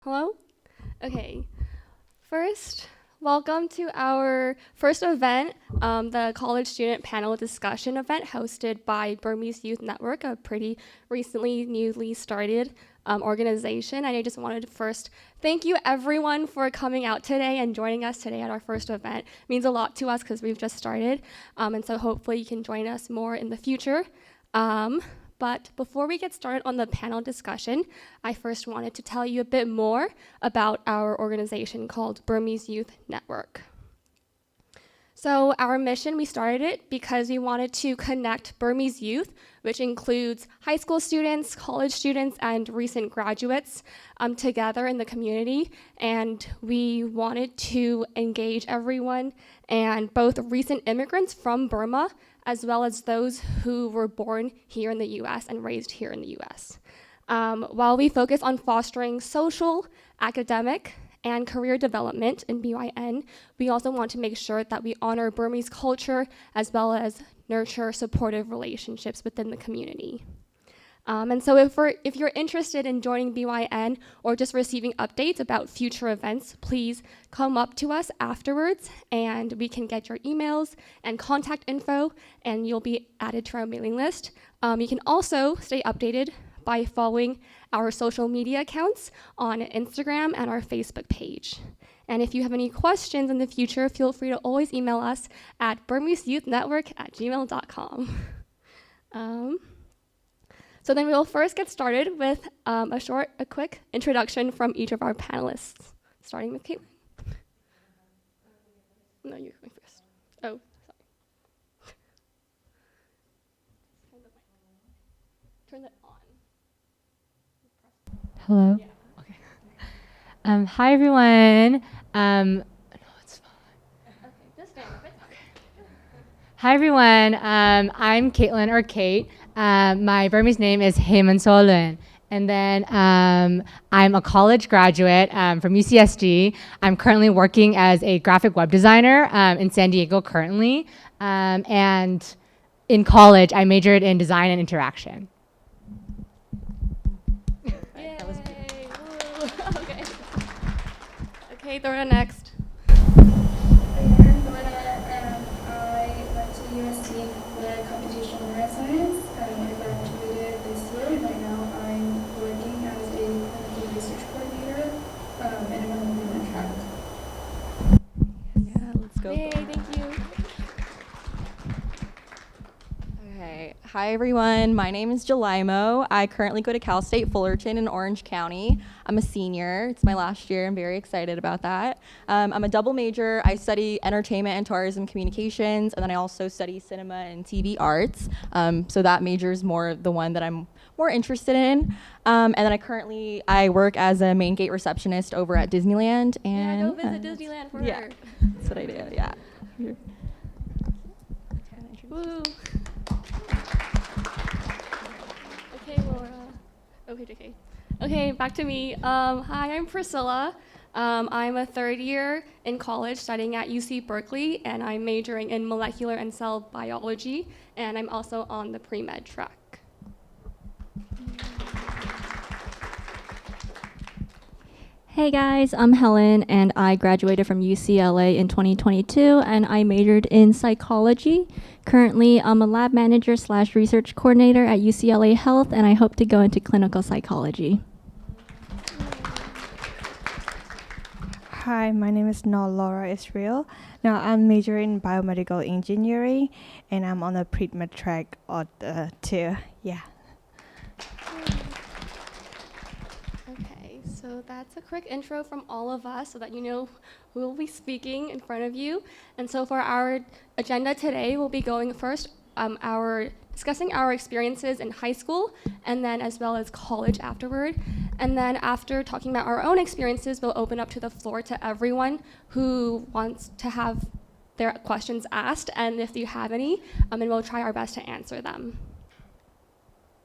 Hello? Okay. First, welcome to our first event, the College Student Panel Discussion event hosted by Burmese Youth Network, a pretty recently, newly started organization. And I just wanted to first thank you everyone for coming out today and joining us today at our first event. It means a lot to us because we've just started. And so hopefully you can join us more in the future. But before we get started on the panel discussion, I first wanted to tell you a bit more about our organization called Burmese Youth Network. So our mission, we started it because we wanted to connect Burmese youth, which includes high school students, college students, and recent graduates together in the community. And we wanted to engage everyone, and both recent immigrants from Burma as well as those who were born here in the US and raised here in the US. While we focus on fostering social, academic, and career development in BYN, we also want to make sure that we honor Burmese culture as well as nurture supportive relationships within the community. And so if you're interested in joining BYN or just receiving updates about future events, please come up to us afterwards and we can get your emails and contact info and you'll be added to our mailing list. You can also stay updated by following our social media accounts on Instagram and our Facebook page. And if you have any questions in the future, feel free to always email us at burmeseyouth@gmail.com. So then we'll first get started with a quick introduction from each of our panelists, starting with Caitlin. No, you're going first. Oh, sorry. Turn that on. Hello. Yeah. Okay. Hi everyone. No, it's fine. Okay, just stand up. Okay. Hi everyone. I'm Caitlin or Kate. My Burmese name is Heyman Solun. And then I'm a college graduate from UCSD. I'm currently working as a graphic web designer in San Diego currently. And in college, I majored in design and interaction. Yay! That was okay. Okay, Thorna next. I'm Thorna. I went to USD for computational neuroscience. I graduated this year, and right now I'm working as a clinical research coordinator and I'm on the BYN track. Yeah, let's go. Yay, thank you. Okay. Hi, everyone. My name is Jelimo. I currently go to Cal State Fullerton in Orange County. I'm a senior. It's my last year. I'm very excited about that. I'm a double major. I study entertainment and tourism communications, and then I also study cinema and TV arts. So that major is more the one that I'm more interested in. And then I work as a main gate receptionist over at Disneyland. And Yeah, go visit Disneyland for her. That's what I do. Yeah. Woo. Okay, Laura. Okay, JK. Okay, back to me. Hi, I'm Priscilla. I'm a third year in college studying at UC Berkeley, and I'm majoring in molecular and cell biology, and I'm also on the pre-med track. Hey guys, I'm Helen and I graduated from UCLA in 2022 and I majored in psychology. Currently, I'm a lab manager / research coordinator at UCLA Health and I hope to go into clinical psychology. Hi, my name is Laura Israel. Now I'm majoring in biomedical engineering and I'm on the pre-med track too. Yeah. Okay, so that's a quick intro from all of us so that you know who will be speaking in front of you. And so for our agenda today, we'll be going first discussing our experiences in high school and then as well as college afterward. And then after talking about our own experiences, we'll open up to the floor to everyone who wants to have their questions asked, and if you have any, and we'll try our best to answer them.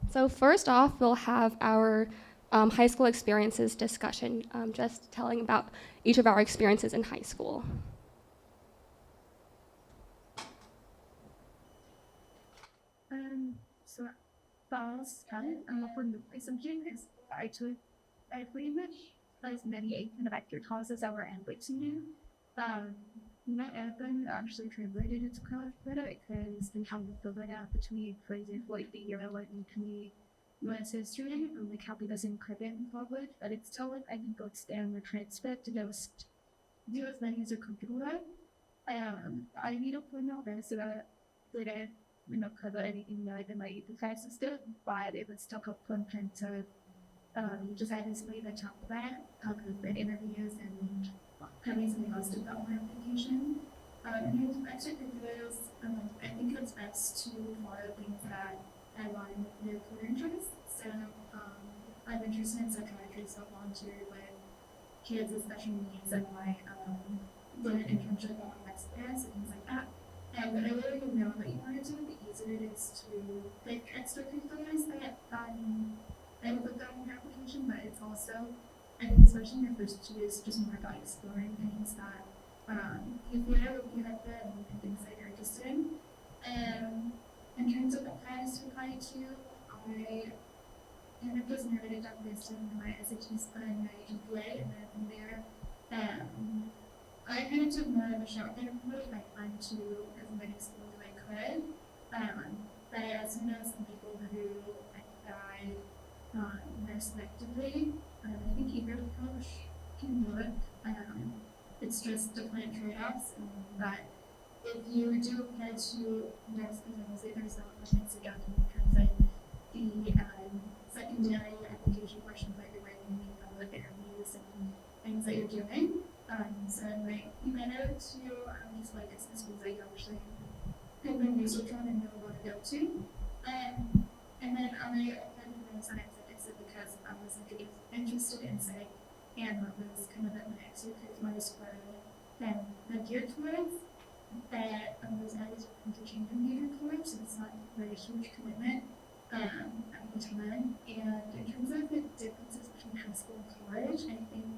So first off, we'll have our high school experiences discussion, just telling about each of our experiences in high school. So fast time for the presentation is I pretty much as many kind of extra classes that we're able to do. Not everyone actually translated into college credit because they have to fill it out between, for example, like the year I went into the US history and like how it doesn't credit in college, but it's still like I can go stand the transcript to just do as many as you're comfortable with. I need to point out this so that they didn't, cover anything that I might the class system, but it was still a content to just had to leave the top of that, the interviews and having something else to fill my application. And with extracurriculars, I think it's best to follow things that align with your career interests. So I'm interested in psychiatry, so I volunteered with kids with special needs and I did an internship on SPS and things like that. And the earlier you know what you want to do, the easier it is to pick extracurriculars that I would put on your application, but it's also, I think especially in your first 2 years, just more about exploring things that you feel you have been and things that you're interested in. In terms of what class to apply to, I ended up just narrowed it down based on my SATs and my GPA, and then from there, I kind of took more of a shotgun approach by applying to as many schools as I could. But I also know some people who applied more selectively. I think either approach can work. It's just different trade-offs, but if you do apply to next specifically, there's not much to document in terms of the secondary application questions that you're writing, the public interviews and things that you're doing. So it might be better to just like it's the schools that you actually have been research on and know what to go to. And then I applied for science and because I was interested in psych and what was kind of at my extracurriculars were geared towards. That I was always interchanging major towards, so it's not a very huge commitment at the time. And in terms of the differences between high school and college, I think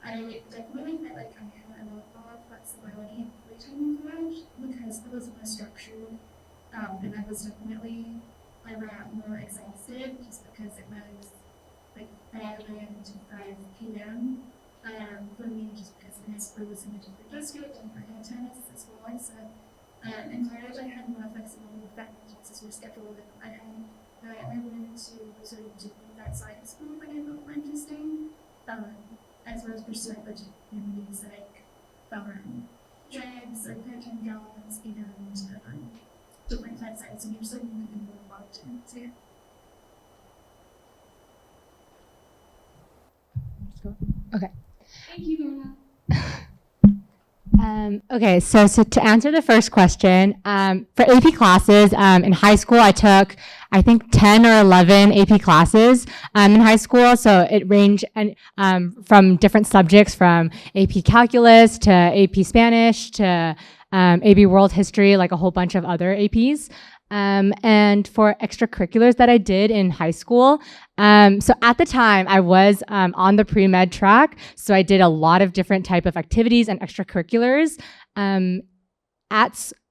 I definitely felt like I had a lot more flexibility and free time in college because it was more structured, and I was definitely more exhausted just because it was like 5 a.m. to 5 p.m. For me, just because high school was in a different district and I had tennis as well. So in college, I had more flexibility with that classes were scheduled, and I wanted to sort of do things outside of school that I felt were interesting, as well as pursuing opportunities like jobs or part-time jobs and different types of sites, and you're still going to be more involved in too. Okay. Thank you, Donna. Okay, so to answer the first question, for AP classes, in high school I took, I think 10 or 11 AP classes in high school. So it ranged from different subjects from AP Calculus to AP Spanish to AP World History, like a whole bunch of other APs. And for extracurriculars that I did in high school, so at the time I was on the pre-med track, so I did a lot of different type of activities and extracurriculars. In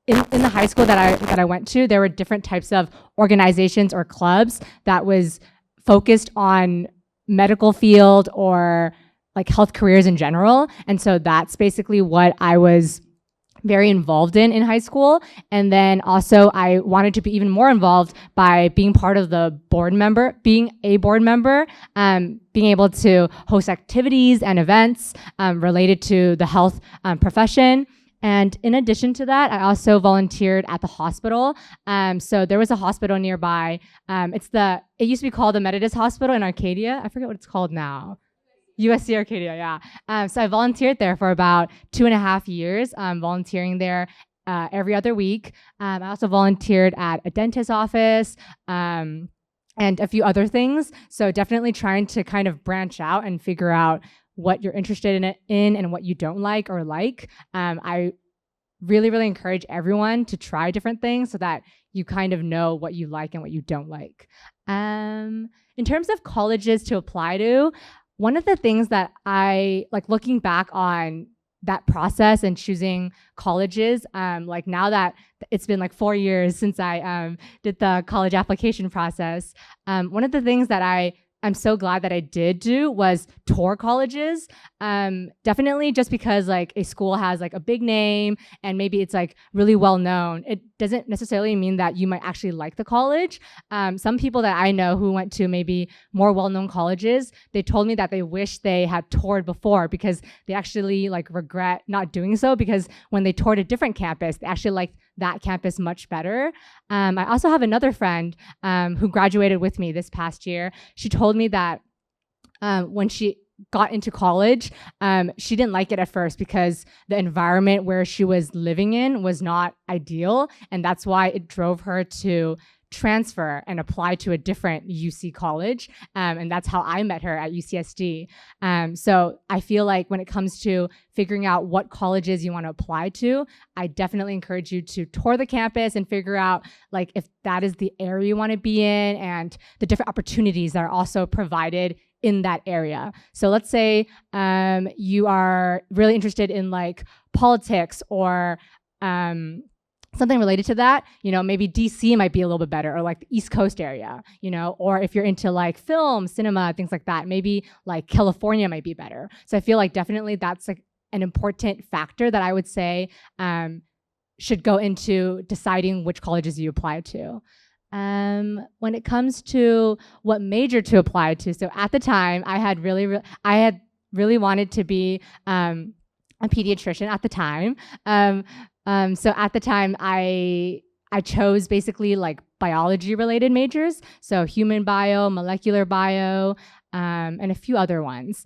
the high school that I went to, there were different types of organizations or clubs that was focused on medical field or like health careers in general, and so that's basically what I was very involved in high school. And then also I wanted to be even more involved by being part of the board member, being a board member, being able to host activities and events related to the health profession. And in addition to that, I also volunteered at the hospital. So there was a hospital nearby. It used to be called the Methodist Hospital in Arcadia. I forget what it's called now. USC Arcadia, yeah. So I volunteered there for about 2.5 years, volunteering there every other week. I also volunteered at a dentist's office and a few other things. So definitely trying to kind of branch out and figure out what you're interested in and what you don't like or like. I really, really encourage everyone to try different things so that you kind of know what you like and what you don't like. In terms of colleges to apply to, one of the things that I like looking back on that process and choosing colleges, like now that it's been like 4 years since I did the college application process, one of the things that I I'm so glad that I did do was tour colleges. Definitely just because like a school has like a big name and maybe it's like really well known, it doesn't necessarily mean that you might actually like the college. Some people that I know who went to maybe more well-known colleges, they told me that they wish they had toured before because they actually like regret not doing so, because when they toured a different campus, they actually liked that campus much better. I also have another friend who graduated with me this past year. She told me that when she got into college, she didn't like it at first because the environment where she was living in was not ideal, and that's why it drove her to transfer and apply to a different UC college, and that's how I met her at UCSD. So I feel like when it comes to figuring out what colleges you want to apply to, I definitely encourage you to tour the campus and figure out like if that is the area you want to be in and the different opportunities that are also provided in that area. So let's say you are really interested in like politics or something related to that, you know, maybe DC might be a little bit better, or like the East Coast area, you know, or if you're into like film, cinema, things like that, maybe like California might be better. So I feel like definitely that's like an important factor that I would say should go into deciding which colleges you apply to. When it comes to what major to apply to, so at the time I had really wanted to be a pediatrician at the time. So at the time I chose basically like biology related majors, so human bio, molecular bio, and a few other ones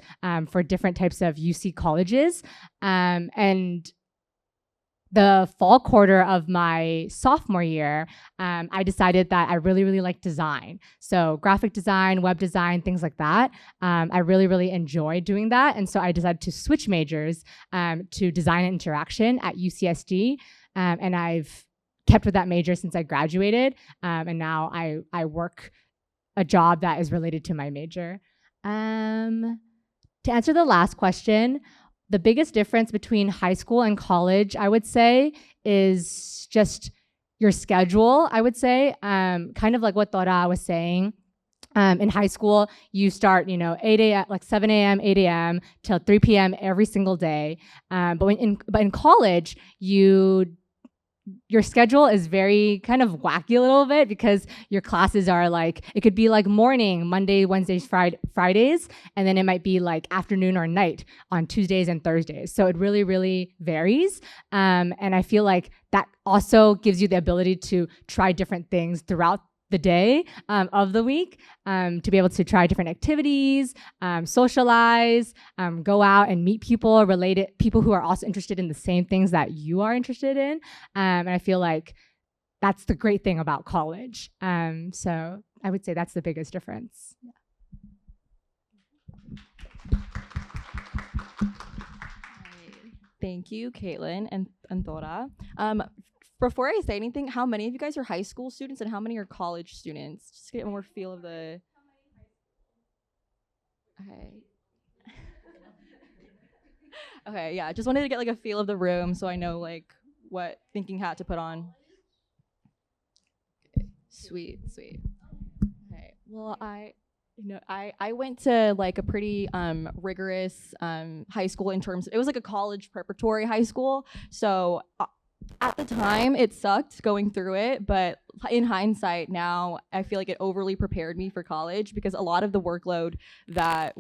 for different types of UC colleges. And the fall quarter of my sophomore year, I decided that I really liked design. So graphic design, web design, things like that. I really enjoyed doing that. And so I decided to switch majors to design and interaction at UCSD. And I've kept with that major since I graduated. And now I work a job that is related to my major. To answer the last question, the biggest difference between high school and college, I would say, is just your schedule, I would say. Kind of like what Tora was saying. In high school, you start, 8 a.m., like 7 a.m., 8 a.m. till 3 p.m. every single day. But in college, your schedule is very kind of wacky a little bit because your classes are like, it could be like morning, Monday, Wednesdays, Fridays, and then it might be like afternoon or night on Tuesdays and Thursdays. So it really varies. And I feel like that also gives you the ability to try different things throughout the day of the week, to be able to try different activities, socialize, go out and meet people who are also interested in the same things that you are interested in. And I feel like that's the great thing about college. So I would say that's the biggest difference. Yeah. Thank you, Caitlin and Tora. Before I say anything, how many of you guys are high school students and how many are college students? Just to get more feel of the... Okay. Okay, yeah, just wanted to get like a feel of the room so I know like what thinking hat to put on. Okay. Sweet. Okay, well, I went to like a pretty rigorous high school in terms, it was like a college preparatory high school, so at the time it sucked going through it, but in hindsight now I feel like it overly prepared me for college because a lot of the workload that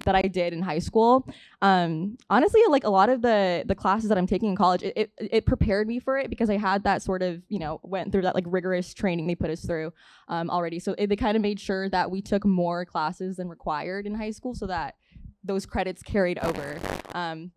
I did in high school, honestly, like a lot of the classes that I'm taking in college, it prepared me for it because I had that sort of, went through that like rigorous training they put us through already. So they kind of made sure that we took more classes than required in high school so that those credits carried over.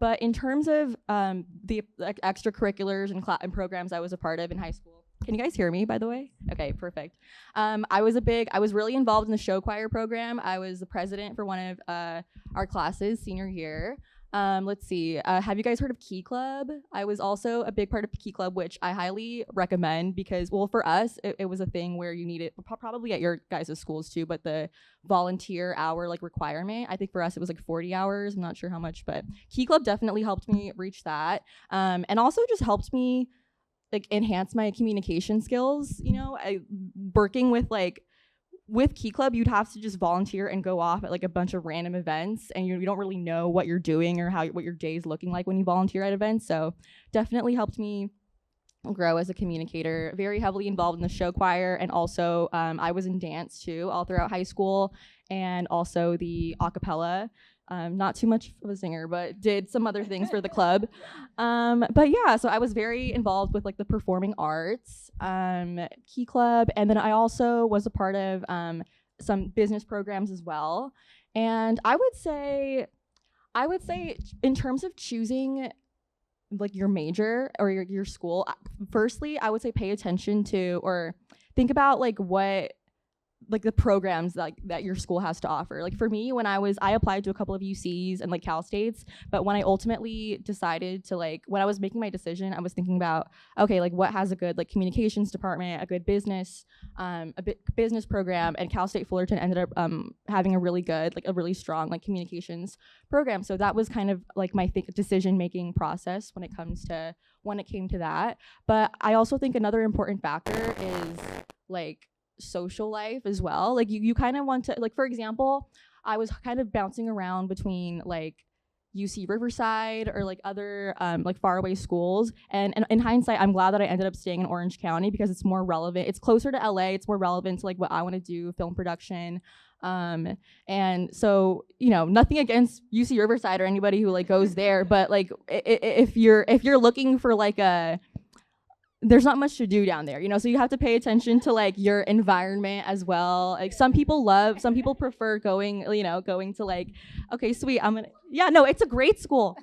But in terms of the extracurriculars and programs I was a part of in high school, can you guys hear me, by the way? Okay, perfect. I was really involved in the show choir program. I was the president for one of our classes senior year. Let's see, have you guys heard of Key Club? I was also a big part of Key Club, which I highly recommend because, well, for us, it was a thing where you needed, probably at your guys' schools too, but the volunteer hour like requirement, I think for us it was like 40 hours, I'm not sure how much, but Key Club definitely helped me reach that. And also just helped me like enhance my communication skills, working with like with Key Club, you'd have to just volunteer and go off at like a bunch of random events, and you don't really know what you're doing or what your day is looking like when you volunteer at events. So definitely helped me grow as a communicator. Very heavily involved in the show choir, and also I was in dance too all throughout high school, and also the a cappella. Not too much of a singer, but did some other things for the club. But yeah, so I was very involved with like the performing arts, Key Club, and then I also was a part of some business programs as well. And I would say in terms of choosing like your major or your school, firstly, I would say pay attention to or think about like what like the programs that your school has to offer. Like for me, when I applied to a couple of UCs and like Cal States, but when I ultimately decided to when I was making my decision, I was thinking about, okay, like what has a good like communications department, a good business, business program, and Cal State Fullerton ended up having a really good, like a really strong like communications program. So that was kind of like my decision making process when it came to that. But I also think another important factor is like social life as well. Like you kind of want to, like, for example, I was kind of bouncing around between like UC Riverside or like other like faraway schools, and in hindsight I'm glad that I ended up staying in Orange County because it's more relevant, it's closer to LA, it's more relevant to like what I want to do, film production. And so, you know, nothing against UC Riverside or anybody who like goes there, but like if you're looking for like there's not much to do down there, you know, so you have to pay attention to like your environment as well. Like some people prefer going to like, okay, sweet, it's a great school.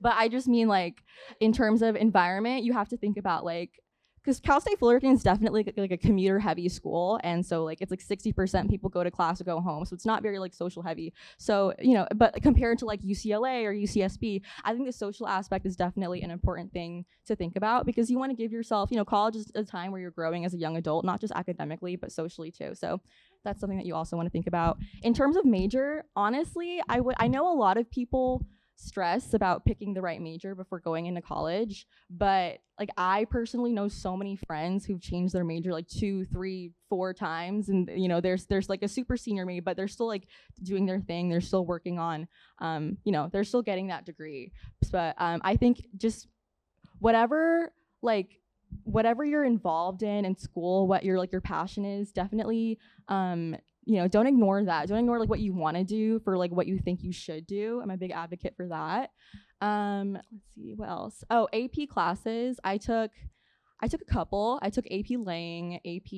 But I just mean like in terms of environment, you have to think about like, because Cal State Fullerton is definitely like a commuter heavy school, and so like it's like 60% people go to class or go home, so it's not very like social heavy. So, you know, but compared to like UCLA or UCSB, I think the social aspect is definitely an important thing to think about, because you want to give yourself, you know, college is a time where you're growing as a young adult, not just academically but socially too. So that's something that you also want to think about. In terms of major, honestly, I know a lot of people stress about picking the right major before going into college, but like I personally know so many friends who've changed their major like 2, 3, 4 times, and you know there's like a super senior me, but they're still like doing their thing, they're still working on you know, they're still getting that degree. But I think just whatever you're involved in school, what your passion is, definitely you know, don't ignore that. Don't ignore like what you want to do for like what you think you should do. I'm a big advocate for that. Let's see, what else? Oh, AP classes. I took a couple. I took AP Lang, AP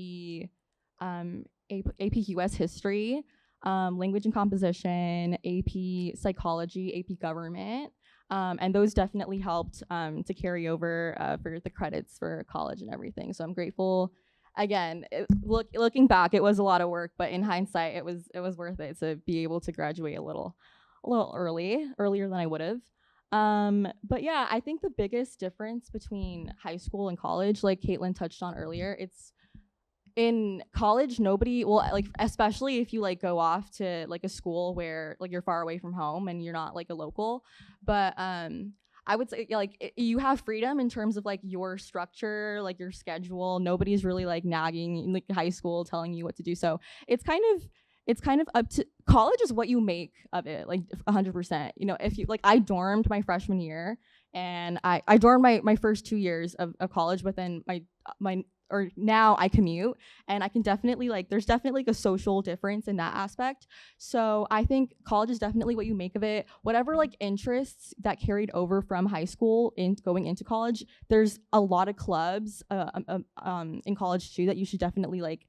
US History, Language and Composition, AP Psychology, AP Government. And those definitely helped to carry over for the credits for college and everything. So I'm grateful. Again, looking back, it was a lot of work, but in hindsight, it was worth it to be able to graduate a little earlier than I would have. But yeah, I think the biggest difference between high school and college, like Caitlin touched on earlier, it's in college, nobody, well, like especially if you like go off to like a school where like you're far away from home and you're not like a local, but I would say like you have freedom in terms of like your structure, like your schedule. Nobody's really like nagging in like high school telling you what to do. So it's kind of up to college is what you make of it, like 100%. You know, if you like, I dormed my freshman year, and I dormed my first 2 years of college, but then or now I commute, and I can definitely like, there's definitely like a social difference in that aspect. So I think college is definitely what you make of it. Whatever like interests that carried over from high school going into college, there's a lot of clubs in college too that you should definitely like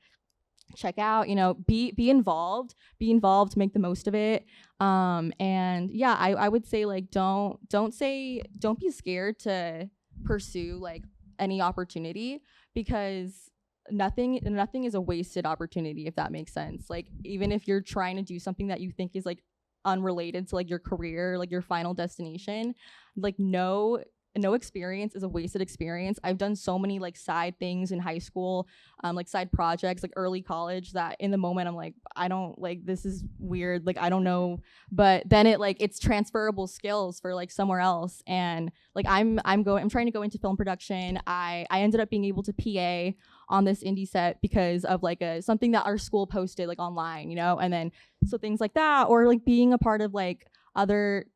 check out. You know, be involved, make the most of it. And yeah, I would say like don't be scared to pursue like any opportunity, because nothing is a wasted opportunity, if that makes sense. Like even if you're trying to do something that you think is like unrelated to like your career, like your final destination, like know no experience is a wasted experience. I've done so many like side things in high school, like side projects, like early college, that in the moment I'm like, I don't like, this is weird, like I don't know, but then it's transferable skills for like somewhere else. And like I'm trying to go into film production. I ended up being able to PA on this indie set because of like something that our school posted like online, you know, and then so things like that, or like being a part of like other,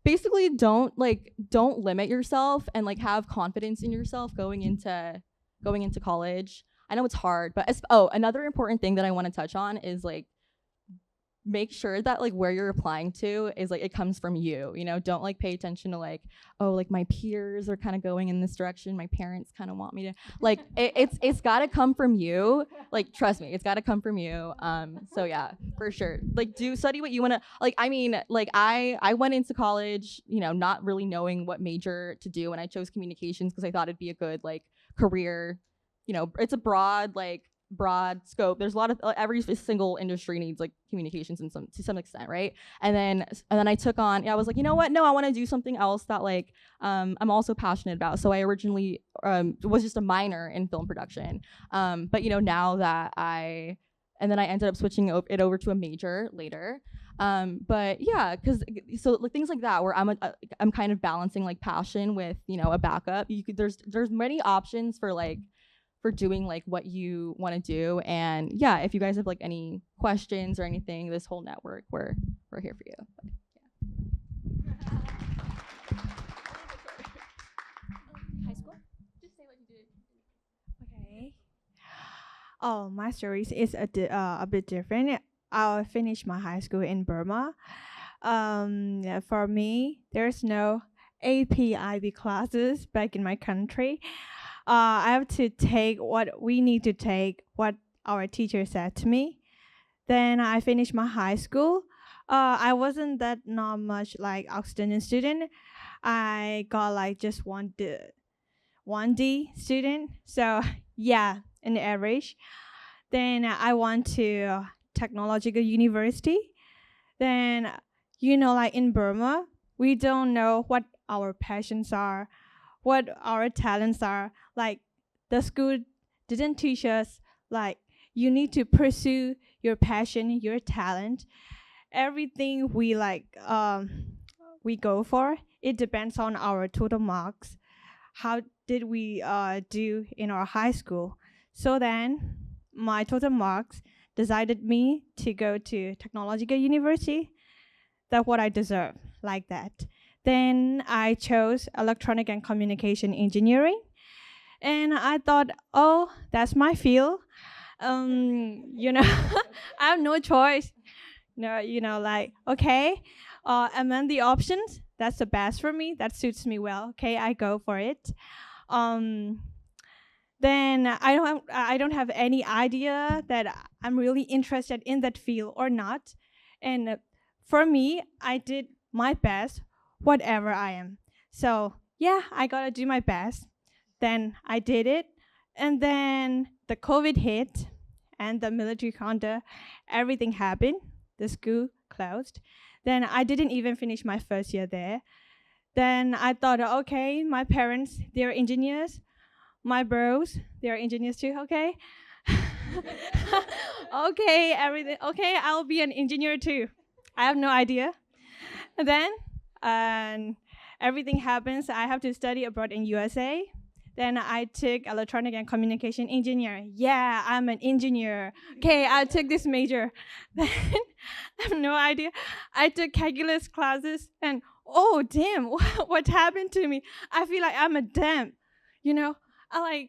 basically don't limit yourself, and like have confidence in yourself going into college. I know it's hard, but another important thing that I want to touch on is like, make sure that like where you're applying to is like it comes from you, you know. Don't like pay attention to like, oh, like my peers are kind of going in this direction, my parents kind of want me to, like it's got to come from you. Like trust me, it's got to come from you. So yeah, for sure, like do study what you want to, like I mean, like I went into college, you know, not really knowing what major to do, and I chose communications because I thought it'd be a good like career, you know. It's a broad scope. There's a lot of every single industry needs like communications to some extent, right? And then I took on, I was like, you know what? No, I want to do something else that like I'm also passionate about. So I originally was just a minor in film production, but you know, now that I ended up switching it over to a major later. But yeah, because so like things like that where I'm kind of balancing like passion with, you know, a backup. There's many options for doing like what you want to do. And yeah, if you guys have like any questions or anything, this whole network, we're here for you. But, yeah. High school? Just say what you did. Okay. Oh, my story is a bit different. I finished my high school in Burma. Yeah, for me, there's no AP/IB classes back in my country. I have to take what we need to take, what our teacher said to me. Then I finished my high school. I wasn't that not much like outstanding student. I got like just 1D student. So yeah, an average. Then I went to technological university. Then, you know, like in Burma, we don't know what our passions are, what our talents are. Like the school didn't teach us like you need to pursue your passion, your talent. Everything we we go for, it depends on our total marks. How did we do in our high school? So then my total marks decided me to go to technological university. That's what I deserve, like that. Then I chose electronic and communication engineering. And I thought, oh, that's my field. You know, I have no choice. No, you know, like, okay, among the options, that's the best for me. That suits me well. Okay, I go for it. Then I don't have any idea that I'm really interested in that field or not. And for me, I did my best, whatever I am. So yeah, I gotta do my best. Then I did it. And then the COVID hit and the military counter, everything happened. The school closed. Then I didn't even finish my first year there. Then I thought, okay, my parents, they're engineers. My bros, they're engineers too, okay? Okay, everything, okay, I'll be an engineer too. I have no idea. And then everything happens. I have to study abroad in USA. Then I took electronic and communication engineer. Yeah, I'm an engineer. Okay, I took this major. Then I have no idea. I took calculus classes and oh damn, what happened to me? I feel like I'm a damn. You know, I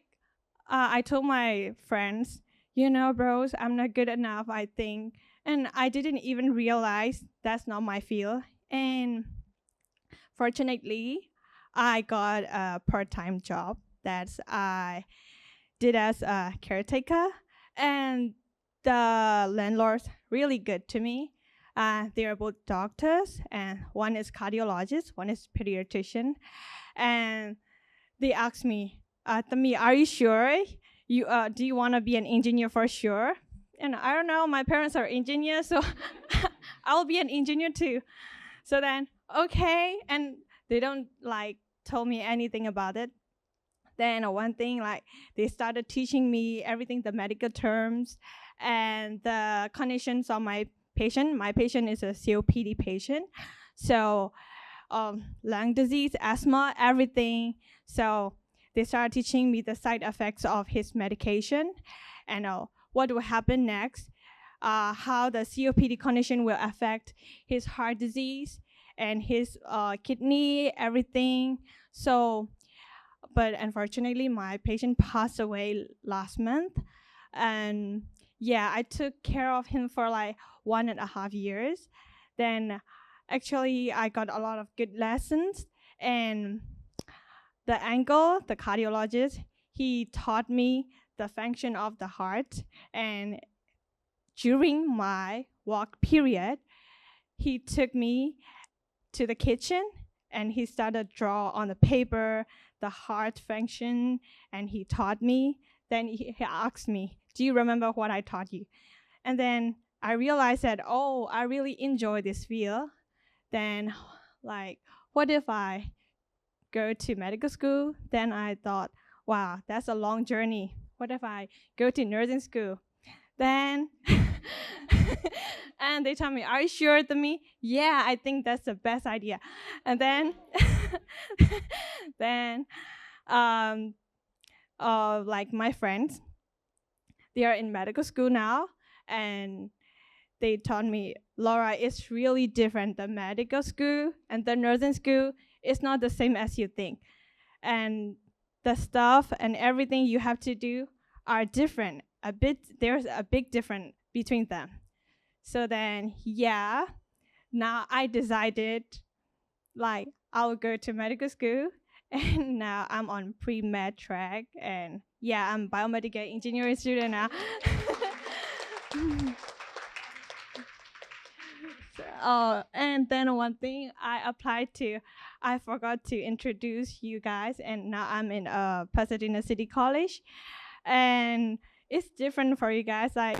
told my friends, you know, bros, I'm not good enough, I think. And I didn't even realize that's not my field. And fortunately, I got a part-time job that I did as a caretaker. And the landlord's really good to me. They are both doctors, and one is cardiologist, one is pediatrician. And they asked me, Tami, are you sure? Do you want to be an engineer for sure? And I don't know, my parents are engineers, so I'll be an engineer too. So then, okay, and they don't like told me anything about it. Then one thing, like they started teaching me everything, the medical terms and the conditions of my patient. My patient is a COPD patient, so lung disease, asthma, everything. So they started teaching me the side effects of his medication and what will happen next, how the COPD condition will affect his heart disease and his kidney, everything. So, but unfortunately, my patient passed away last month. And yeah, I took care of him for like 1.5 years. Then actually, I got a lot of good lessons. And the cardiologist, he taught me the function of the heart. And during my walk period, he took me to the kitchen and he started draw on the paper the heart function, and he taught me. Then he asked me, do you remember what I taught you? And then I realized that, oh, I really enjoy this field. Then like, what if I go to medical school? Then I thought, wow, that's a long journey. What if I go to nursing school? Then and they told me, are you sure to me? Yeah, I think that's the best idea. And then then like my friends, they are in medical school now, and they taught me, Laura, it's really different. The medical school and the nursing school is not the same as you think. And the stuff and everything you have to do are different. There's a big difference between them. So then, yeah, now I decided like I'll go to medical school, and now I'm on pre-med track, and yeah, I'm biomedical engineering student now. And then one thing I forgot to introduce you guys, and now I'm in Pasadena City College, and it's different for you guys. Like,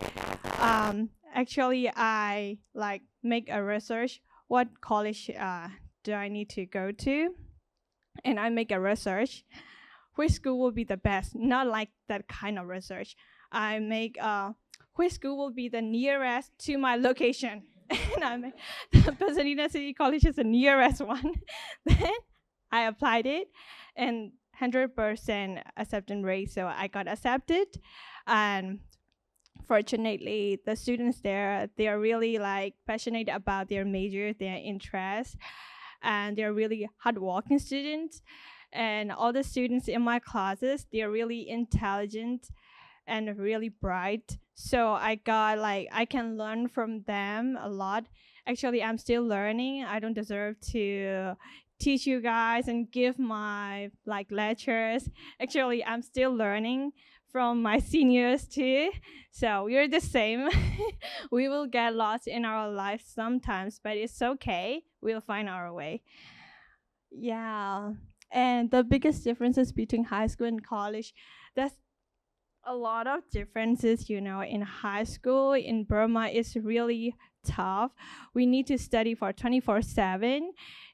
actually, I like make a research what college do I need to go to, and I make a research which school will be the best. Not like that kind of research. I make which school will be the nearest to my location. And I make Pasadena City College is the nearest one. Then I applied it, and 100% acceptance rate, so I got accepted. And fortunately, the students there, they are really like passionate about their major, their interest, and they're really hardworking students. And all the students in my classes, they're really intelligent and really bright. So I can learn from them a lot. Actually, I'm still learning. I don't deserve to teach you guys and give my like lectures. Actually, I'm still learning from my seniors too. So we're the same. We will get lost in our life sometimes, but it's okay. We'll find our way. Yeah. And the biggest differences between high school and college, there's a lot of differences, in high school in Burma is really tough. We need to study for 24/7,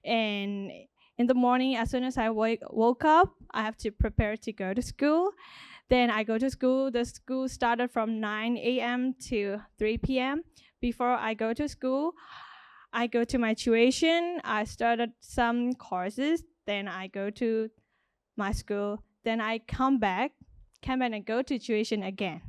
and in the morning, as soon as I woke up, I have to prepare to go to school. Then I go to school. The school started from 9 a.m. to 3 p.m. Before I go to school, I go to my tuition. I started some courses. Then I go to my school. Then I come back and go to tuition again.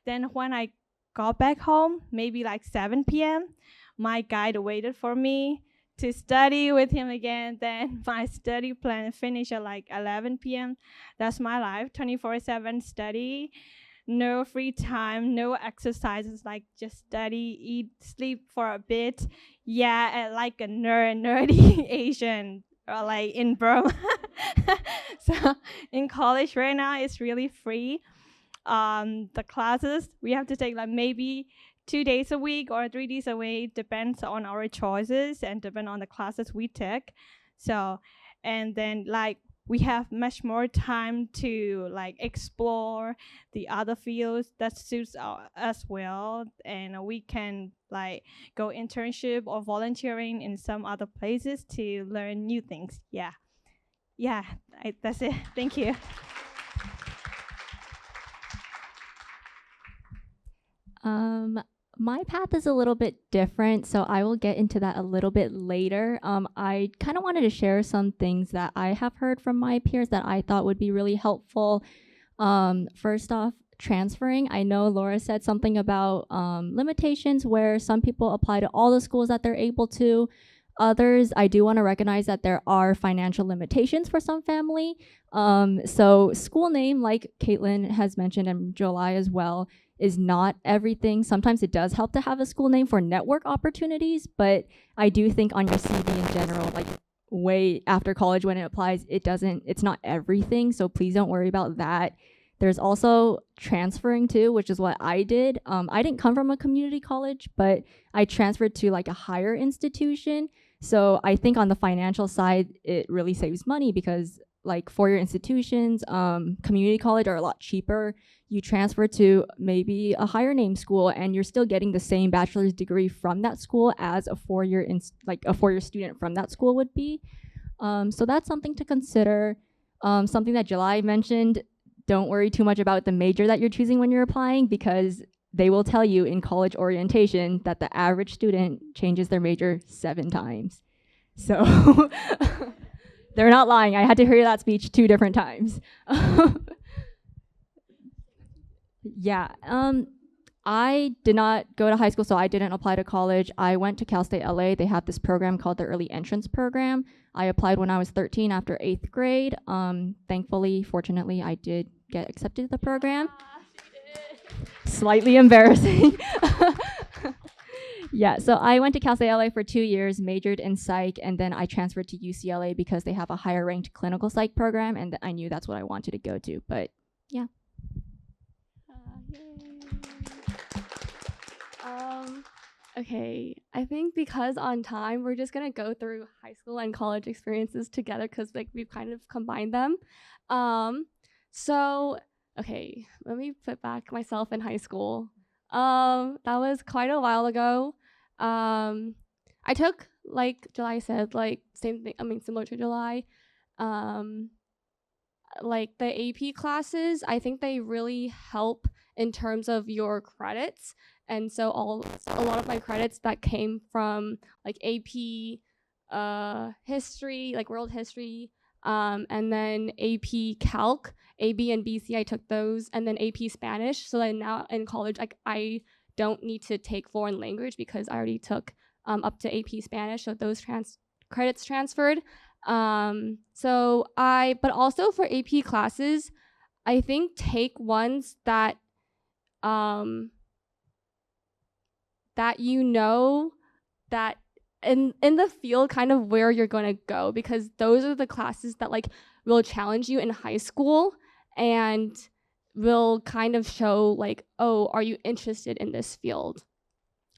Then when I got back home, maybe like 7 p.m., my guide waited for me to study with him again. Then my study plan finished at like 11 p.m. That's my life, 24/7 study. No free time, no exercises, like just study, eat, sleep for a bit. Yeah, like a nerdy Asian, or like in Burma. So in college right now, it's really free. The classes, we have to take like maybe 2 days a week or 3 days a week, depends on our choices and depend on the classes we take. So, and then like we have much more time to like explore the other fields that suits us well, and we can like go internship or volunteering in some other places to learn new things. Yeah. yeah, that's it. Thank you. My path is a little bit different, so I will get into that a little bit later. I kind of wanted to share some things that I have heard from my peers that I thought would be really helpful. First off, transferring. I know Laura said something about limitations where some people apply to all the schools that they're able to. Others, I do want to recognize that there are financial limitations for some family. So school name, like Caitlin has mentioned and July as well, is not everything. Sometimes it does help to have a school name for network opportunities, but I do think on your CV in general, like way after college when it applies, it's not everything. So please don't worry about that. There's also transferring too, which is what I did. I didn't come from a community college, but I transferred to like a higher institution. So I think on the financial side, it really saves money because like four-year institutions, community college are a lot cheaper. You transfer to maybe a higher name school and you're still getting the same bachelor's degree from that school as a four-year student from that school would be. So that's something to consider. Something that July mentioned, don't worry too much about the major that you're choosing when you're applying because they will tell you in college orientation that the average student changes their major 7 times. So they're not lying. I had to hear that speech 2 different times. Yeah. I did not go to high school, so I didn't apply to college. I went to Cal State LA. They have this program called the Early Entrance Program. I applied when I was 13 after 8th grade. Fortunately, I did get accepted to the program. Slightly embarrassing. Yeah, so I went to Cal State LA for 2 years, majored in psych, and then I transferred to UCLA because they have a higher ranked clinical psych program, and I knew that's what I wanted to go to. But yeah. Okay, I think because on time, we're just gonna go through high school and college experiences together because like we've kind of combined them. So okay, let me put back myself in high school. That was quite a while ago. I took, like July said, like same thing. I mean, similar to July. Like the AP classes, I think they really help in terms of your credits. And so a lot of my credits that came from like AP history, like world history, and then AP Calc, AB and BC, I took those, and then AP Spanish. So then now in college, like I don't need to take foreign language because I already took up to AP Spanish. So those credits transferred. But also for AP classes, I think take ones that that you know that in the field kind of where you're going to go, because those are the classes that like will challenge you in high school and will kind of show like, oh, are you interested in this field?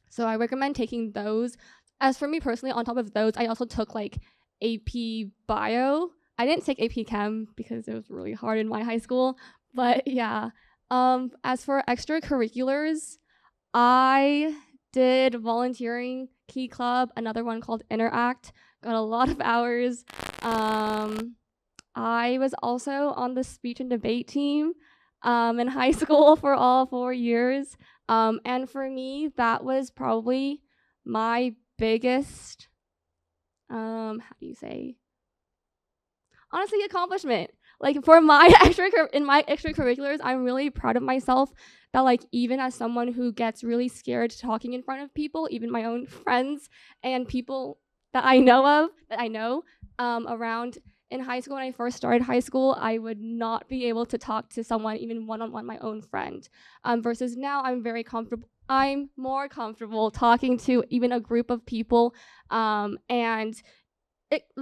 So I recommend taking those. As for me personally, on top of those, I also took like AP Bio. I didn't take AP Chem because it was really hard in my high school, but yeah. As for extracurriculars, I did volunteering, Key Club, another one called Interact, got a lot of hours. I was also on the speech and debate team in high school for all 4 years. And for me, that was probably my biggest, how do you say? Honestly, accomplishment. Like for my extracurriculars, I'm really proud of myself that like even as someone who gets really scared talking in front of people, even my own friends and people that I know around in high school, when I first started high school, I would not be able to talk to someone even one-on-one, my own friend. Versus now I'm more comfortable talking to even a group of people. And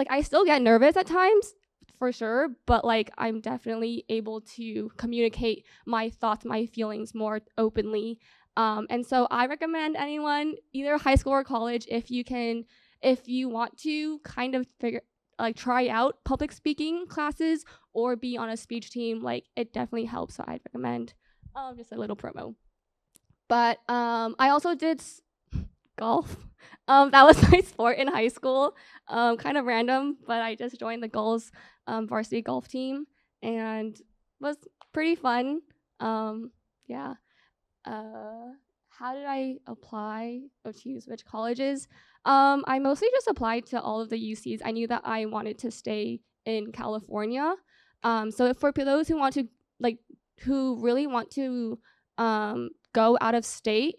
I still get nervous at times, for sure, but like I'm definitely able to communicate my thoughts, my feelings more openly. And so I recommend anyone, either high school or college, if you want to kind of try out public speaking classes or be on a speech team, like it definitely helps. So I'd recommend just a little promo. But I also did golf. That was my sport in high school. Kind of random, but I just joined the girls' varsity golf team and was pretty fun. Yeah. How did I apply? Oh, choose which colleges? I mostly just applied to all of the UCs. I knew that I wanted to stay in California. So for those who want to, like, who really want to go out of state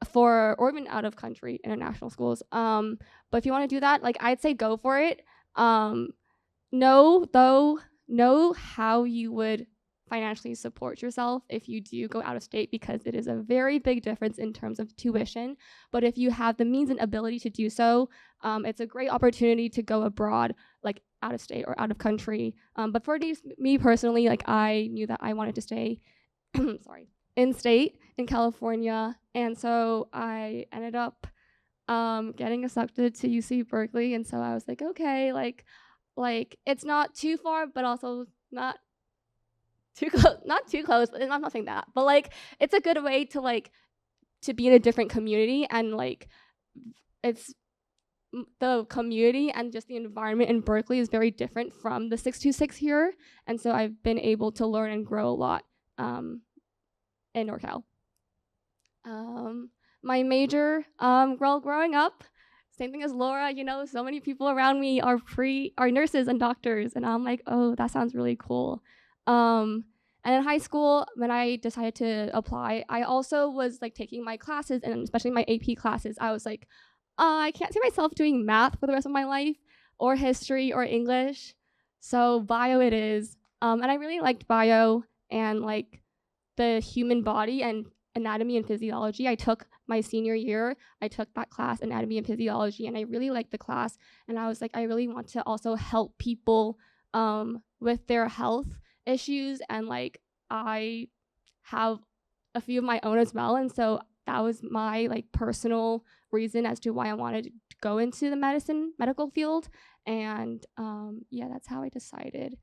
for, or even out of country, international schools. But if you want to do that, like, I'd say go for it. Know how you would financially support yourself if you do go out of state, because it is a very big difference in terms of tuition. But if you have the means and ability to do so, it's a great opportunity to go abroad, like out of state or out of country. But for me personally, like, I knew that I wanted to stay sorry, in state in California, and so I ended up getting accepted to UC Berkeley. And so I was like, okay, like it's not too far, but also not too close. Not too close. I'm not saying that, but like it's a good way to like to be in a different community, and like it's the community and just the environment in Berkeley is very different from the 626 here, and so I've been able to learn and grow a lot in NorCal. My major, growing up, same thing as Laura, you know, so many people around me are nurses and doctors, and I'm like, oh, that sounds really cool. And in high school, when I decided to apply, I also was like taking my classes, and especially my AP classes. I was like, I can't see myself doing math for the rest of my life, or history, or English. So bio it is. And I really liked bio and like the human body and anatomy and physiology. I took my senior year, I took that class, anatomy and physiology, and I really liked the class. And I was like, I really want to also help people with their health issues, and like I have a few of my own as well. And so that was my like personal reason as to why I wanted to go into the medical field. And yeah, that's how I decided.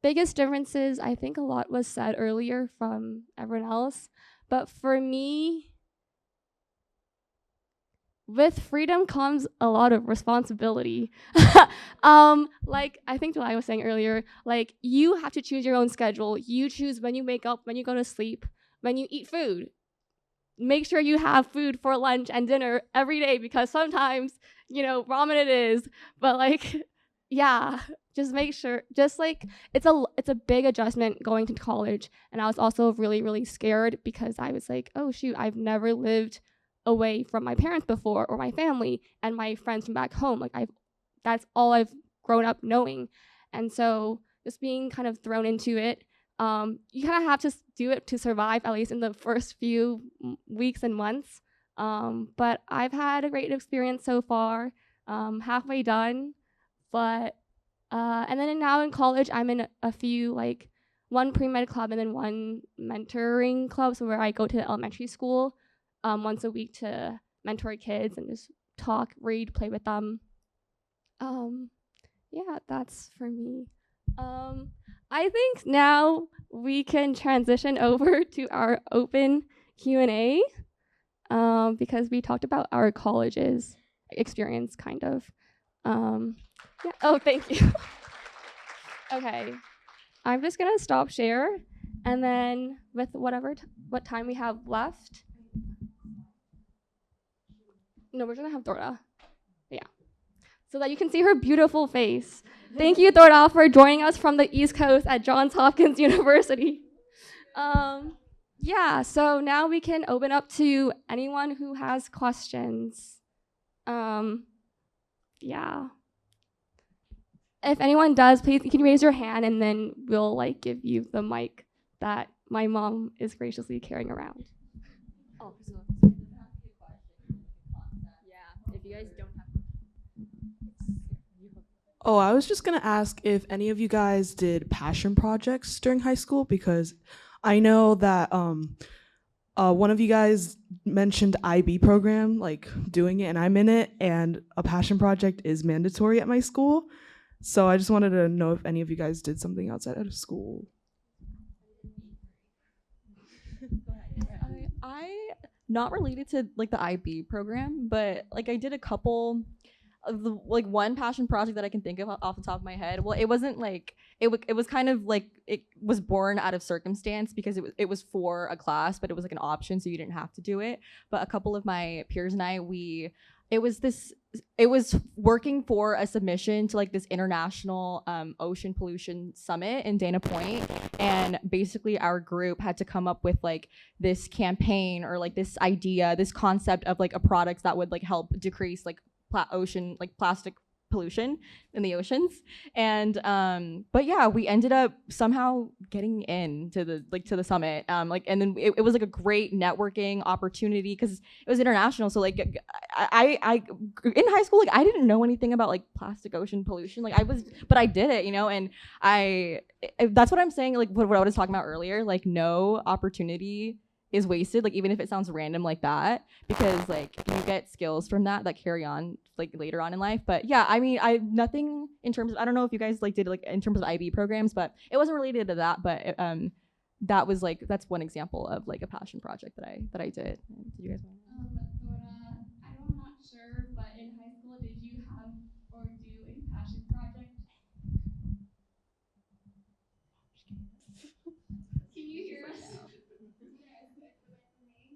Biggest differences, I think a lot was said earlier from everyone else, but for me, with freedom comes a lot of responsibility. Like I think July was saying earlier, like you have to choose your own schedule. You choose when you wake up, when you go to sleep, when you eat food. Make sure you have food for lunch and dinner every day, because sometimes, you know, ramen it is, but like, yeah, just make sure, just like, it's a big adjustment going to college. And I was also really, really scared, because I was like, oh shoot, I've never lived away from my parents before, or my family and my friends from back home. Like that's all I've grown up knowing. And so just being kind of thrown into it, you kind of have to do it to survive, at least in the first few weeks and months. But I've had a great experience so far, halfway done. But and then now in college, I'm in a few, like one pre-med club and then one mentoring club, so where I go to the elementary school once a week to mentor kids and just talk, read, play with them. Yeah, that's for me. I think now we can transition over to our open Q&A, because we talked about our college's experience, kind of. Yeah. Oh, thank you. Okay, I'm just gonna stop share, and then with what time we have left. No, we're gonna have Dorda. Yeah, so that you can see her beautiful face. Thank you, Dorda, for joining us from the East Coast at Johns Hopkins University. Yeah, so now we can open up to anyone who has questions. Yeah. If anyone does, please, you can raise your hand, and then we'll like give you the mic that my mom is graciously carrying around. Oh, so yeah, if you guys don't have. Oh, I was just gonna ask if any of you guys did passion projects during high school, because I know that one of you guys mentioned IB program, like doing it, and I'm in it, and a passion project is mandatory at my school. So I just wanted to know if any of you guys did something outside of school. not related to like the IB program, but like I did a couple of the like one passion project that I can think of off the top of my head. Well, it wasn't like it was kind of like it was born out of circumstance because it was for a class, but it was like an option, so you didn't have to do it. But a couple of my peers and I, it was working for a submission to like this international ocean pollution summit in Dana Point, and basically our group had to come up with like this campaign or like this idea, this concept of like a product that would like help decrease like plastic pollution in the oceans. And but yeah, we ended up somehow getting into the summit, and then it was like a great networking opportunity because it was international. So like I in high school, like I didn't know anything about like plastic ocean pollution, but I did it, and that's what I'm saying, like what I was talking about earlier, like no opportunity is wasted, like even if it sounds random like that, because like you get skills from that carry on like later on in life. But yeah, I mean, nothing in terms of, I don't know if you guys like did like in terms of IB programs, but it wasn't related to that. But that's one example of like a passion project that I did. Did you guys want I'm not sure, but in high school, did you have or do a passion project? Can you hear us?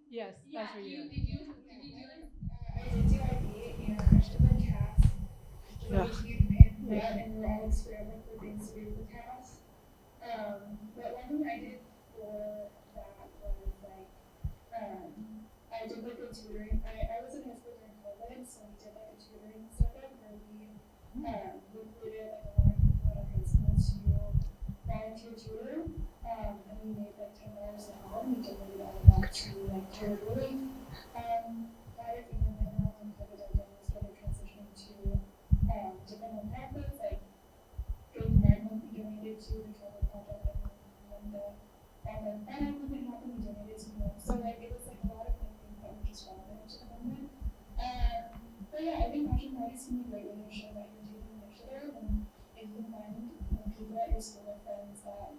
Yes, that's for you. Did you do like? I did do IB and I did like CAS. Yeah. So we paid for that and we're all experimenting with things to do with CAS. But one thing I did for that was like, I did like a tutoring. I was in high school during COVID, so we did like a tutoring setup where we recruited like a lot of people at our high school to volunteer tutor. And we made like $10 an hour and we donated all of that to like total relief. That is even then when COVID again started transitioning to different nonprofits, like Good Environment we donated to the Travel Project, and then the Planet movement happened, we donated to them. So like it was like a lot of like things that were just relevant to the movement. But yeah, I think passion projects can be a great way to show that you're taking initiative, and if you can find people at your school or friends that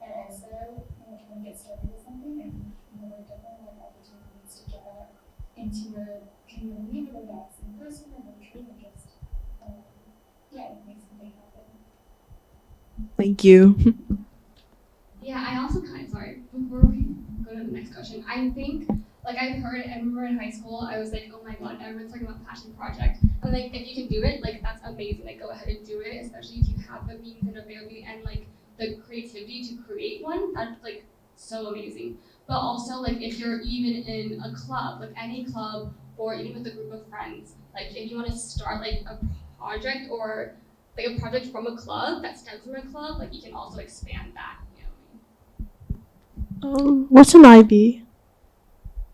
are also trying to get started with something, and there are definitely like opportunities to get that into your community, whether that's in person or virtually, or just make something happen. Thank you. Yeah, I also sorry, before we go to the next question, I think, like I remember in high school, I was like, oh my god, everyone's talking about passion project. And like, if you can do it, like that's amazing, like go ahead and do it, especially if you have the means and ability and like the creativity to create one, that's like so amazing. But also like if you're even in a club, like any club, or even with a group of friends, like if you want to start like a project or like a project from a club that stems from a club, like you can also expand that, What's an IB?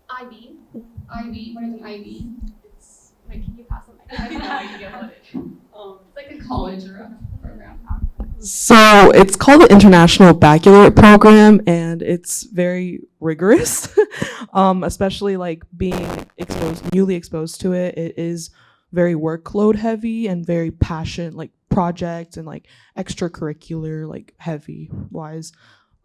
IB, what is an IB? It's like, can you pass them? I have no idea what it is. It's like a college or a program. So it's called the International Baccalaureate Program, and it's very rigorous, especially like being newly exposed to it. It is very workload heavy and very passion, like project and like extracurricular, like heavy wise.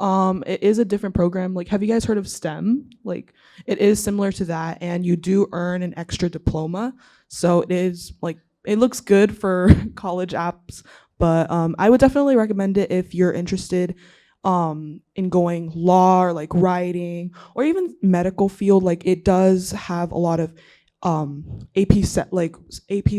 It is a different program. Like, have you guys heard of STEM? Like, it is similar to that, and you do earn an extra diploma. So it is like, it looks good for college apps, but I would definitely recommend it if you're interested in going law or like writing or even medical field. Like, it does have a lot of AP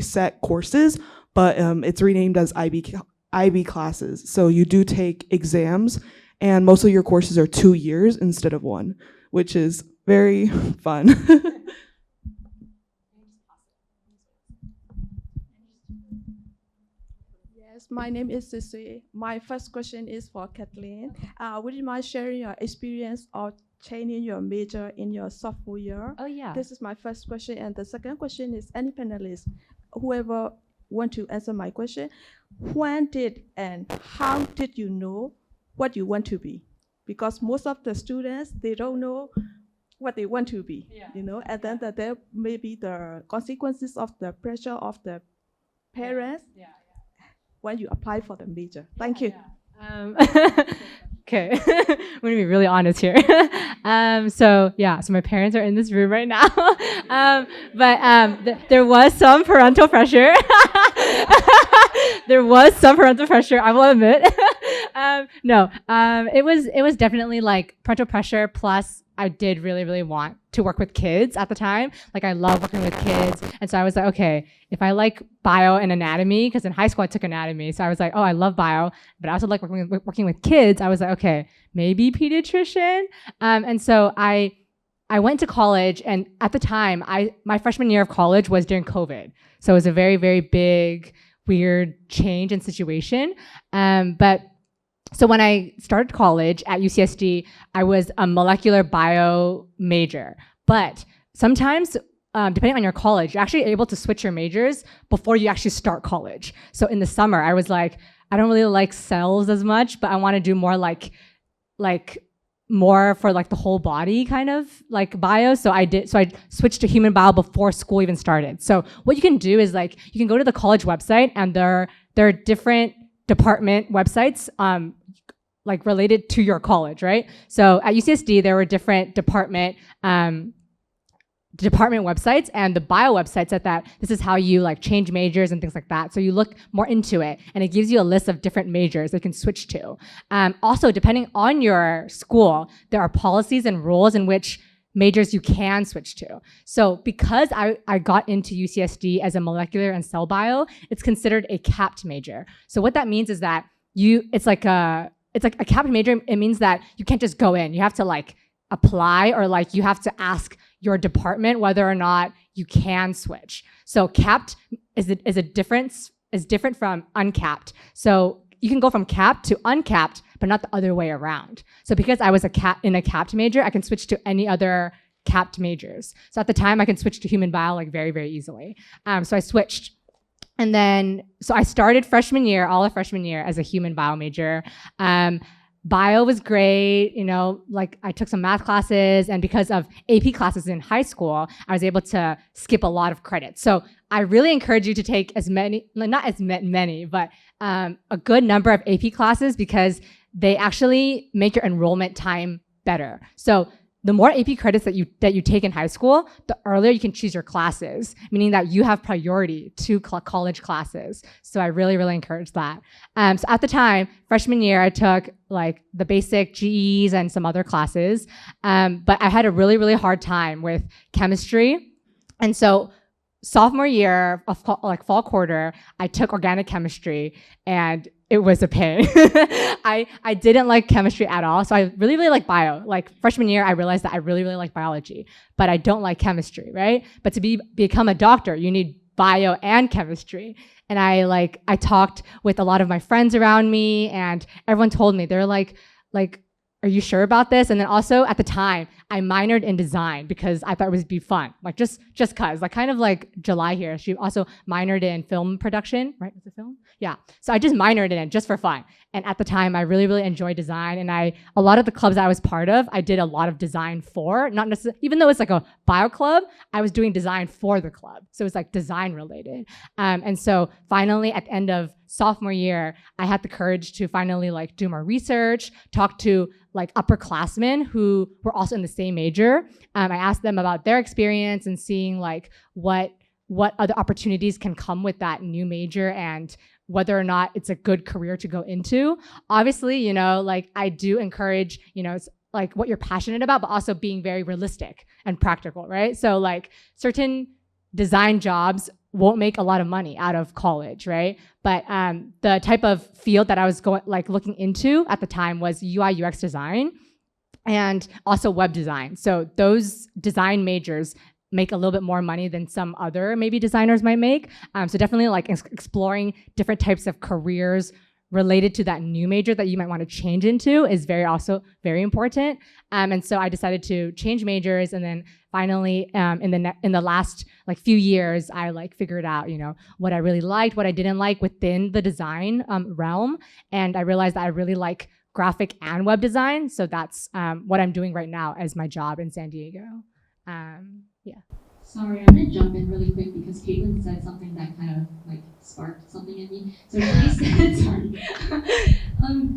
set courses, but it's renamed as IB classes. So you do take exams, and most of your courses are 2 years instead of 1, which is very fun. Yes, my name is Sissy. My first question is for Kathleen. Would you mind sharing your experience of changing your major in your sophomore year? Oh yeah. This is my first question. And the second question is, any panelist, whoever want to answer my question, when did and how did you know what you want to be? Because most of the students, they don't know what they want to be, and then that there may be the consequences of the pressure of the parents when you apply for the major. Thank you. Okay, I'm gonna be really honest here. So my parents are in this room right now, there was some parental pressure. There was some parental pressure, I will admit. It was definitely like parental pressure, plus I did really, really want to work with kids at the time. Like I love working with kids. And so I was like, okay, if I like bio and anatomy, because in high school I took anatomy. So I was like, oh, I love bio, but I also like working with kids. I was like, okay, maybe pediatrician. And so I went to college, and at the time, my freshman year of college was during COVID. So it was a very, very big, weird change in situation. So when I started college at UCSD, I was a molecular bio major. But sometimes, depending on your college, you're actually able to switch your majors before you actually start college. So in the summer, I was like, I don't really like cells as much, but I want to do more like more for like the whole body kind of like bio. So I switched to human bio before school even started. So what you can do is like, you can go to the college website, and there are different department websites like related to your college, right? So at UCSD, there were different department websites, and the bio website said that this is how you like change majors and things like that. So you look more into it, and it gives you a list of different majors that you can switch to. Also, depending on your school, there are policies and rules in which majors you can switch to. So because I got into UCSD as a molecular and cell bio, it's considered a capped major. So what that means is that it's like a capped major. It means that you can't just go in. You have to like apply, or like you have to ask your department whether or not you can switch. So capped is different from uncapped. So you can go from capped to uncapped, but not the other way around. So because I was in a capped major, I can switch to any other capped majors. So at the time, I can switch to human bio like very, very easily. So I switched. And then, so I started all of freshman year as a human bio major. Bio was great, like I took some math classes, and because of AP classes in high school, I was able to skip a lot of credits. So I really encourage you to take as many, not as many, but a good number of AP classes, because they actually make your enrollment time better. So the more AP credits that you take in high school, the earlier you can choose your classes, meaning that you have priority to college classes. So I really, really encourage that. So at the time, freshman year, I took like the basic GEs and some other classes, but I had a really, really hard time with chemistry. And so sophomore year of fall quarter, I took organic chemistry, and it was a pain. I didn't like chemistry at all. So I really, really like bio. Like freshman year, I realized that I really, really like biology, but I don't like chemistry, right? But to become a doctor, you need bio and chemistry. And I talked with a lot of my friends around me, and everyone told me, they're like, are you sure about this? And then also at the time, I minored in design because I thought it would be fun. Like just cause, like kind of like July here. She also minored in film production, right? Was it film? Yeah. So I just minored in it just for fun. And at the time, I really, really enjoyed design. And a lot of the clubs I was part of, I did a lot of design for, not necessarily, even though it's like a bio club, I was doing design for the club. So it's like design related. And so finally at the end of sophomore year, I had the courage to finally like do more research, talk to like upperclassmen who were also in the same major. I asked them about their experience and seeing like what other opportunities can come with that new major, and whether or not it's a good career to go into. Obviously, like I do encourage, it's like what you're passionate about, but also being very realistic and practical, right? So like certain design jobs won't make a lot of money out of college, right? But the type of field that I was looking into at the time was UI UX design and also web design. So those design majors make a little bit more money than some other maybe designers might make. So definitely like exploring different types of careers related to that new major that you might want to change into is also very important. And so I decided to change majors, and then finally in the last like few years, I like figured out, what I really liked, what I didn't like within the design realm. And I realized that I really like graphic and web design. So that's what I'm doing right now as my job in San Diego. Yeah. Sorry, I'm gonna jump in really quick because Caitlin said something that kind of like sparked something in me. So she said, sorry.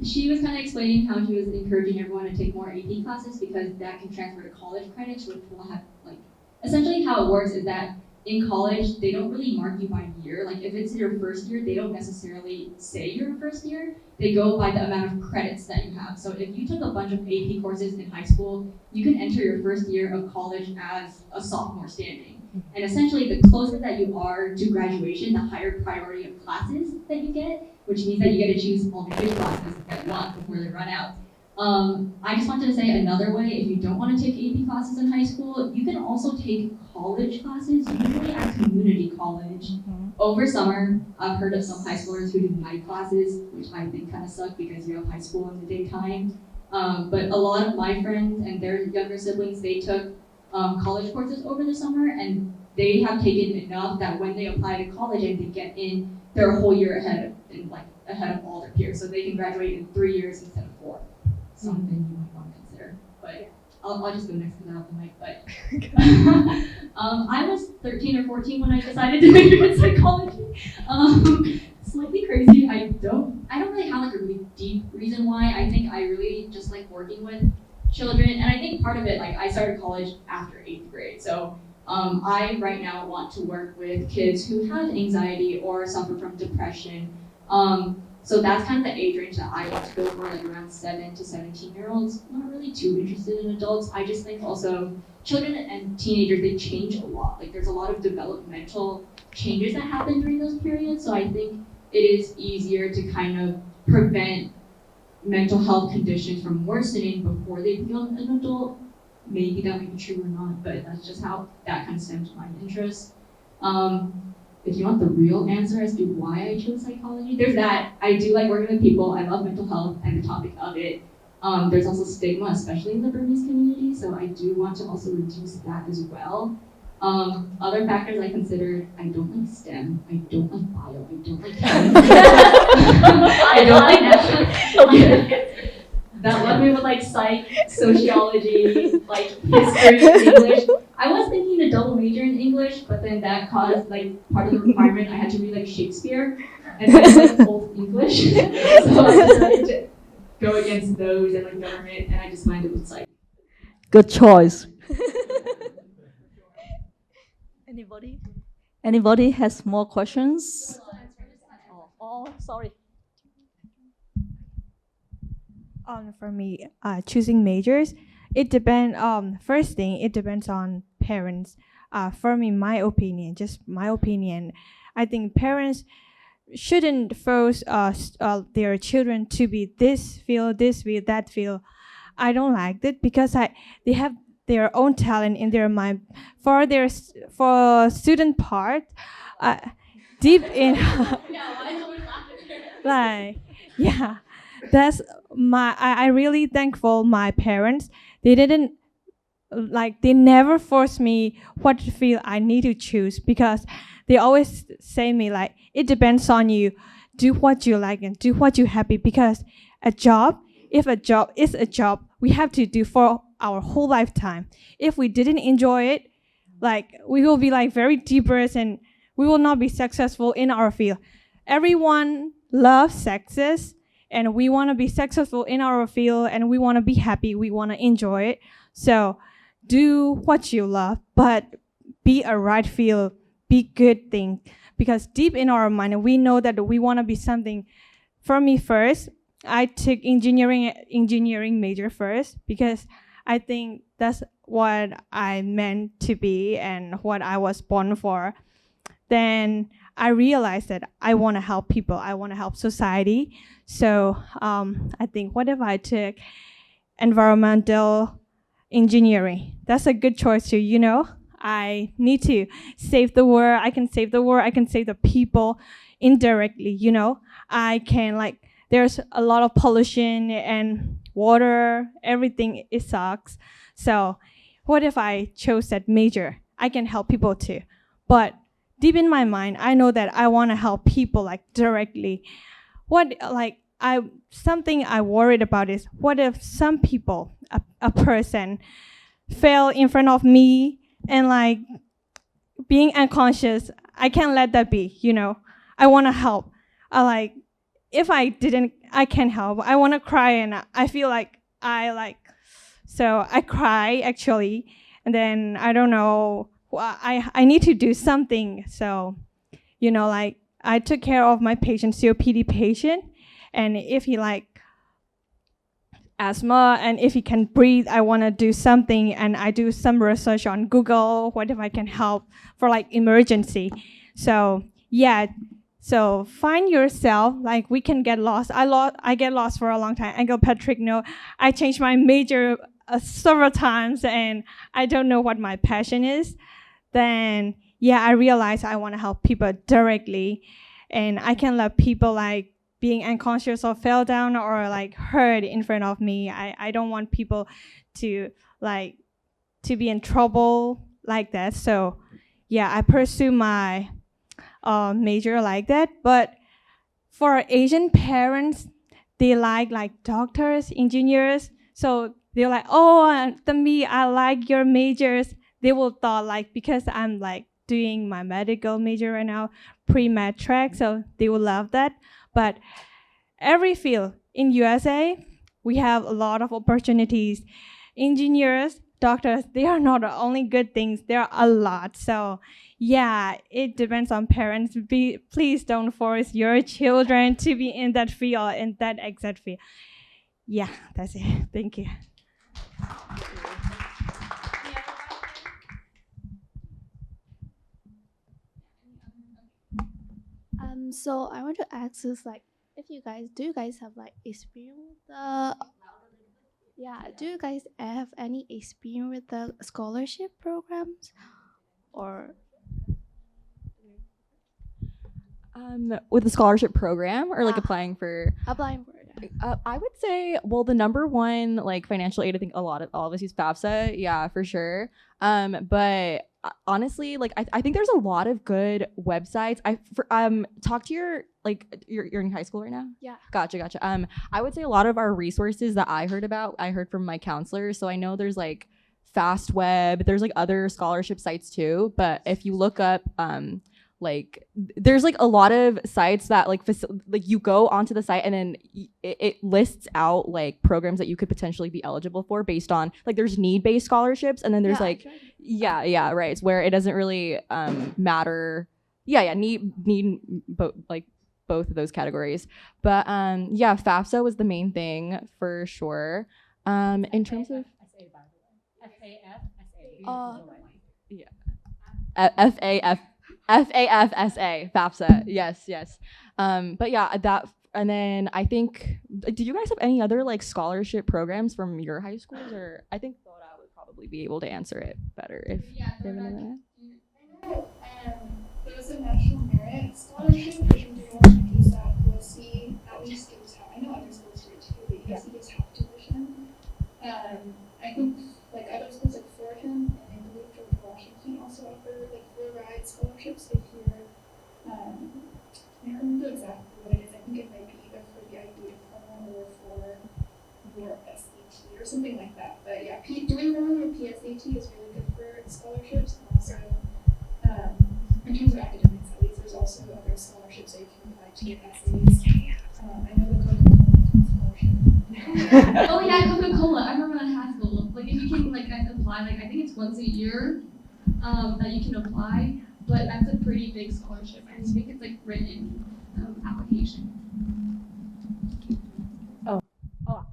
she was kind of explaining how she was encouraging everyone to take more AP classes because that can transfer to college credits, which will have like, essentially how it works is that in college, they don't really mark you by year. Like if it's your first year, they don't necessarily say your first year. They go by the amount of credits that you have. So if you took a bunch of AP courses in high school, you can enter your first year of college as a sophomore standing. And essentially, the closer that you are to graduation, the higher priority of classes that you get, which means that you get to choose only which classes that you want before they run out. I just wanted to say another way, if you don't want to take AP classes in high school, you can also take college classes, usually at community college. Over summer, I've heard of some high schoolers who do night classes, which I think kind of suck because you have high school in the daytime. But a lot of my friends and their younger siblings, they took college courses over the summer, and they have taken enough that when they apply to college and they get in, they're a whole year ahead of all their peers. So they can graduate in 3 years instead of 4. Something you might want to consider. But I'll just go next because I have the mic. But I was 13 or 14 when I decided to major in psychology. Slightly crazy. I don't really have like a really deep reason why. I think I really just like working with children, and I think part of it, like I started college after 8th grade. So I right now want to work with kids who have anxiety or suffer from depression. So that's kind of the age range that I want to go for, like around 7 to 17-year-olds. Not really too interested in adults. I just think also children and teenagers, they change a lot. Like there's a lot of developmental changes that happen during those periods. So I think it is easier to kind of prevent mental health conditions from worsening before they become an adult. Maybe that might be true or not, but that's just how that kind of stemmed my interest. If you want the real answer as to why I chose psychology, there's that. I do like working with people. I love mental health and the topic of it. There's also stigma, especially in the Burmese community, so I do want to also reduce that as well. Other factors I considered, I don't like STEM, I don't like bio, I don't like chemistry. I don't like natural. That left me with like psych, sociology, like history, English. I was thinking to double major in English, but then that caused like part of the requirement I had to read like Shakespeare, and that's like old English. So I decided to go against those and like government, and I just landed with psych. Good choice. Anybody has more questions? Oh, sorry. For me, choosing majors, it depends. First thing, it depends on parents. For me, my opinion, just my opinion, I think parents shouldn't force their children to be this field, that field. I don't like that because they have their own talent in their mind. For student part, deep in like yeah. That's I really thankful my parents. They didn't they never forced me what field I need to choose because they always say me like it depends on you. Do what you like and do what you're happy because if a job is a job, we have to do for our whole lifetime. If we didn't enjoy it, like we will be like very depressed and we will not be successful in our field. Everyone loves success. And we want to be successful in our field, and we want to be happy. We want to enjoy it. So do what you love, but be a right field, be good thing. Because deep in our mind, we know that we want to be something. For me first, I took engineering major first because I think that's what I meant to be and what I was born for. Then I realized that I want to help people. I want to help society. So I think what if I took environmental engineering? That's a good choice too, you know? I need to save the world. I can save the world. I can save the people indirectly, you know? I can there's a lot of pollution and water, everything, it sucks. So what if I chose that major? I can help people too. But deep in my mind, I know that I want to help people directly. Something I worried about is what if some people, a person, fell in front of me and being unconscious, I can't let that be, you know. I want to help. if I didn't, I can't help. I want to cry, and I feel like so I cry actually, and then I don't know. I need to do something. So, like I took care of my patient, COPD patient, and if he like asthma and if he can breathe, I want to do something, and I do some research on Google, what if I can help for like emergency. So yeah, so find yourself, like we can get lost. I get lost for a long time. I go, Patrick, no, I changed my major several times and I don't know what my passion is. Then yeah, I realized I want to help people directly, and I can let people like being unconscious or fell down or like hurt in front of me. I don't want people to be in trouble like that. So yeah, I pursue my major like that. But for Asian parents, they like doctors, engineers. So they're like, oh, to me, I like your majors. They will thought like, because I'm like doing my medical major right now, pre-med track, so they will love that. But every field in USA, we have a lot of opportunities. Engineers, doctors, they are not the only good things. There are a lot. So yeah, it depends on parents. Please don't force your children to be in that field, in that exact field. Yeah, that's it. Thank you. So I want to ask is like, if do you guys have like experience with the, do you guys have any experience with the scholarship programs, or? With the scholarship program or like applying for? Applying for it. I would say, well, the number one like financial aid, I think all of us use FAFSA, yeah, for sure. But honestly, like I think there's a lot of good websites. Talk to your you're in high school right now? Yeah. Gotcha. I would say a lot of our resources that I heard from my counselors. So I know there's like FastWeb, there's like other scholarship sites too. But if you look up like there's like a lot of sites that like you go onto the site and then it lists out like programs that you could potentially be eligible for based on like there's need-based scholarships, and then there's right. It's where it doesn't really matter. Need both of those categories. But FAFSA was the main thing for sure. In terms of FAFSA, yes. But yeah, that, and then I think, do you guys have any other like scholarship programs from your high schools? Or I think Thora would probably be able to answer it better if you have any of that. I know there was a National Merit Scholarship, which we do want to use at USC. At least gives half. I know other schools do too, but USC gives half tuition. I think like other schools like Fordham and I believe George Washington also offer like full ride scholarships if you're I don't remember exactly what it is. I think it might be either for the IB diploma or for your SAT or something like that. But yeah, doing well on your PSAT is really good for scholarships, and also in terms of academics at least, there's also other scholarships that you can apply to get essays. I know the Coca-Cola scholarship. Oh yeah, Coca-Cola. I remember that in high school. Like if you can like apply, like I think it's once a year that you can apply, but that's a pretty big scholarship. I think it's like written application.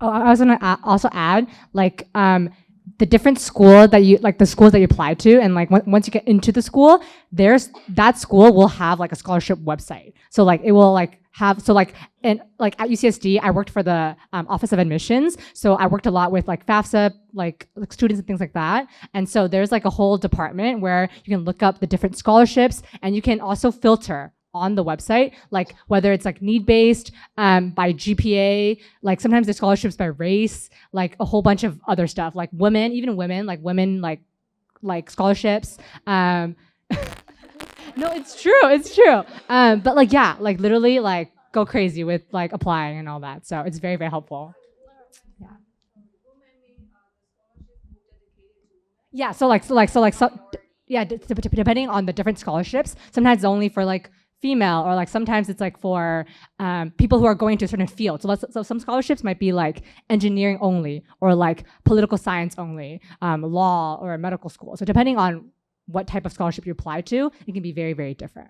I was gonna also add like the different school that you like, the schools that you apply to, and like once you get into the school, that school will have like a scholarship website. So like it will like have, so like and like at UCSD, I worked for the Office of Admissions, so I worked a lot with like FAFSA, like students and things like that. And so there's like a whole department where you can look up the different scholarships, and you can also filter on the website, like whether it's like need-based, by GPA, like sometimes there's scholarships by race, like a whole bunch of other stuff, like women like scholarships. No, it's true. But like, yeah, like literally like go crazy with like applying and all that. So it's very, very helpful. Yeah. So depending on the different scholarships, sometimes it's only for like female, or like sometimes it's like for people who are going to a certain field. So some scholarships might be like engineering only, or like political science only, law, or a medical school. So depending on what type of scholarship you apply to, it can be very, very different.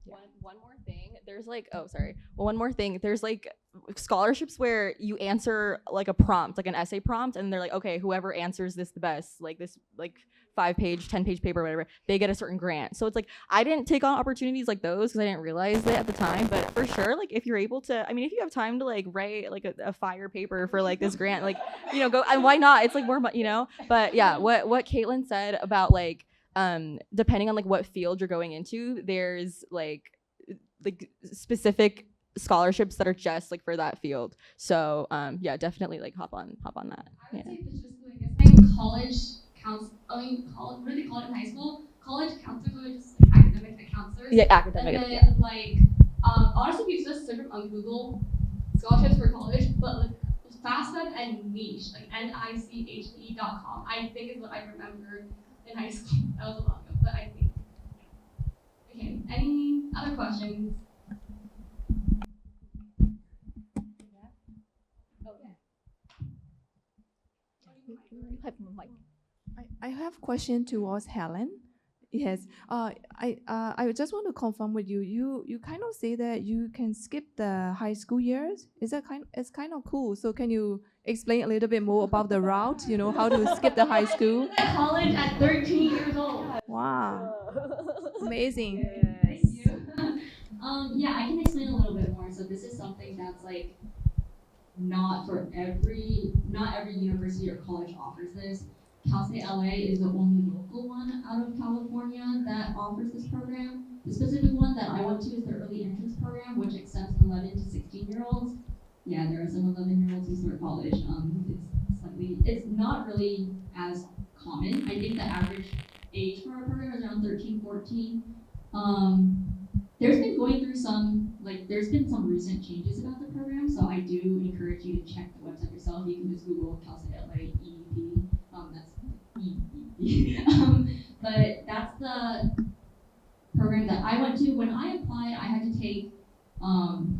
One more thing. There's like, oh, sorry. Well, one more thing. There's like scholarships where you answer like a prompt, like an essay prompt, and they're like, okay, whoever answers this the best, like this, like 5-page, 10-page paper, whatever, they get a certain grant. So it's like, I didn't take on opportunities like those because I didn't realize it at the time. But for sure, like if you're able to, I mean, if you have time to like write like a fire paper for like this grant, like, you know, go, and why not? It's like more, you know. But yeah, what Caitlin said about like, depending on like what field you're going into, there's like specific scholarships that are just like for that field. So yeah, definitely like hop on that. I would say it's just like this thing, college counts. I mean, college. What do they call it in high school? College counselors are just like academic counselors. Yeah, academic. And then yeah. like honestly, if you just search on Google scholarships for college, but like FAFSA and niche, like NICHE.com, I think is what I remember in high school. That was a while ago, but I think. Okay. Any other questions? I have question towards Helen. Yes, I just want to confirm with you. You kind of say that you can skip the high school years. It's kind of cool. So can you explain a little bit more about the route? You know, how to skip the high school? College at 13 years old. Wow, amazing. Thank you. Yeah, I can explain a little bit more. So this is something that's like not every university or college offers this. Cal State LA is the only local one out of California that offers this program. The specific one that I went to is the early entrance program, which accepts 11 to 16-year-olds. Yeah, there are some 11-year-olds who start college. It's not really as common. I think the average age for our program is around 13, 14. There's been some recent changes about the program, so I do encourage you to check the website yourself. You can just Google Cal State LA EEP. That's EEP. But that's the program that I went to. When I applied, I had to take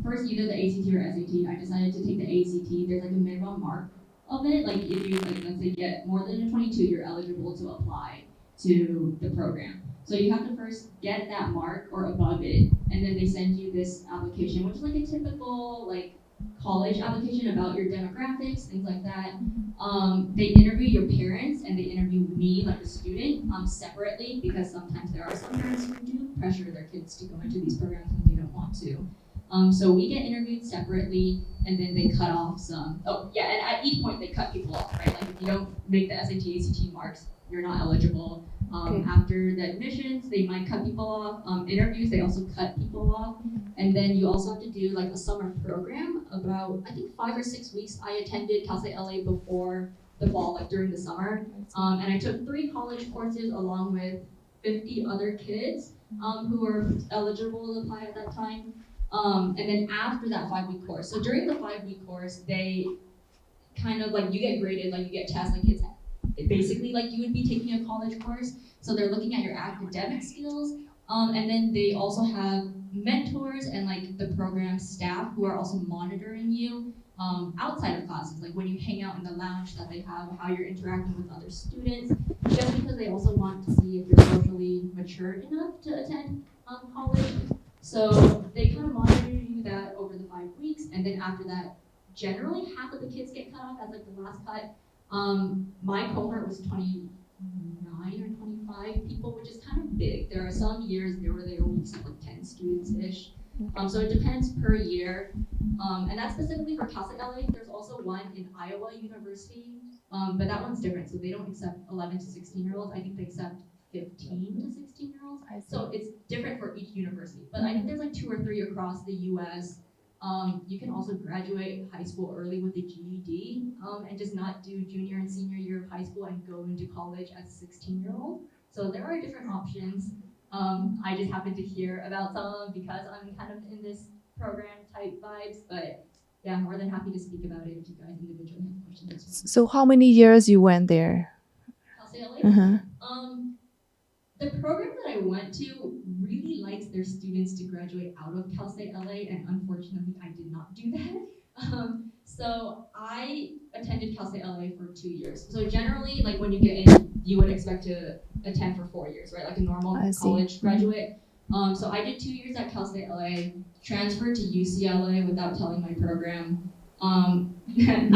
first either the ACT or SAT. I decided to take the ACT. There's like a minimum mark of it. Like if you let's say get more than a 22, you're eligible to apply to the program. So you have to first get that mark or above it, and then they send you this application, which is like a typical like college application about your demographics, things like that. They interview your parents and they interview me, like a student, separately, because sometimes there are some parents who do pressure their kids to go into these programs when they don't want to. So we get interviewed separately, and then they cut off some. Oh yeah, and at each point they cut people off, right? Like if you don't make the SAT, ACT marks, you're not eligible. After the admissions, they might cut people off. Interviews, they also cut people off. And then you also have to do like a summer program about, I think 5 or 6 weeks. I attended Cal State LA before the fall, like during the summer. And I took 3 college courses along with 50 other kids who were eligible to apply at that time. And then after that 5-week course, so during the 5-week course, they kind of like, you get graded, like you get tests, like it's basically like you would be taking a college course. So they're looking at your academic skills. And then they also have mentors and like the program staff who are also monitoring you outside of classes, like when you hang out in the lounge that they have, how you're interacting with other students, just because they also want to see if you're socially mature enough to attend college. So they kind of monitor you that over the 5 weeks, and then after that, generally half of the kids get cut off as like the last cut. My cohort was 29 or 25 people, which is kind of big. There are some years where they only accept like 10 students-ish. So it depends per year. And that's specifically for Cal State LA. There's also one in Iowa University, but that one's different. So they don't accept 11 to 16-year-olds. I think they accept 15 to 16-year-olds. So it's different for each university. But I think there's like 2 or 3 across the US. You can also graduate high school early with a GED and just not do junior and senior year of high school and go into college as a 16-year-old. So there are different options. I just happened to hear about some because I'm kind of in this program type vibes, but yeah, I'm more than happy to speak about it if you guys individually have questions as well. So how many years you went there? Cal State LA? the program that I went to really likes their students to graduate out of Cal State LA, and unfortunately, I did not do that. So I attended Cal State LA for 2 years. So generally, like when you get in, you would expect to attend for 4 years, right? Like a normal college graduate. So I did 2 years at Cal State LA, transferred to UCLA without telling my program. I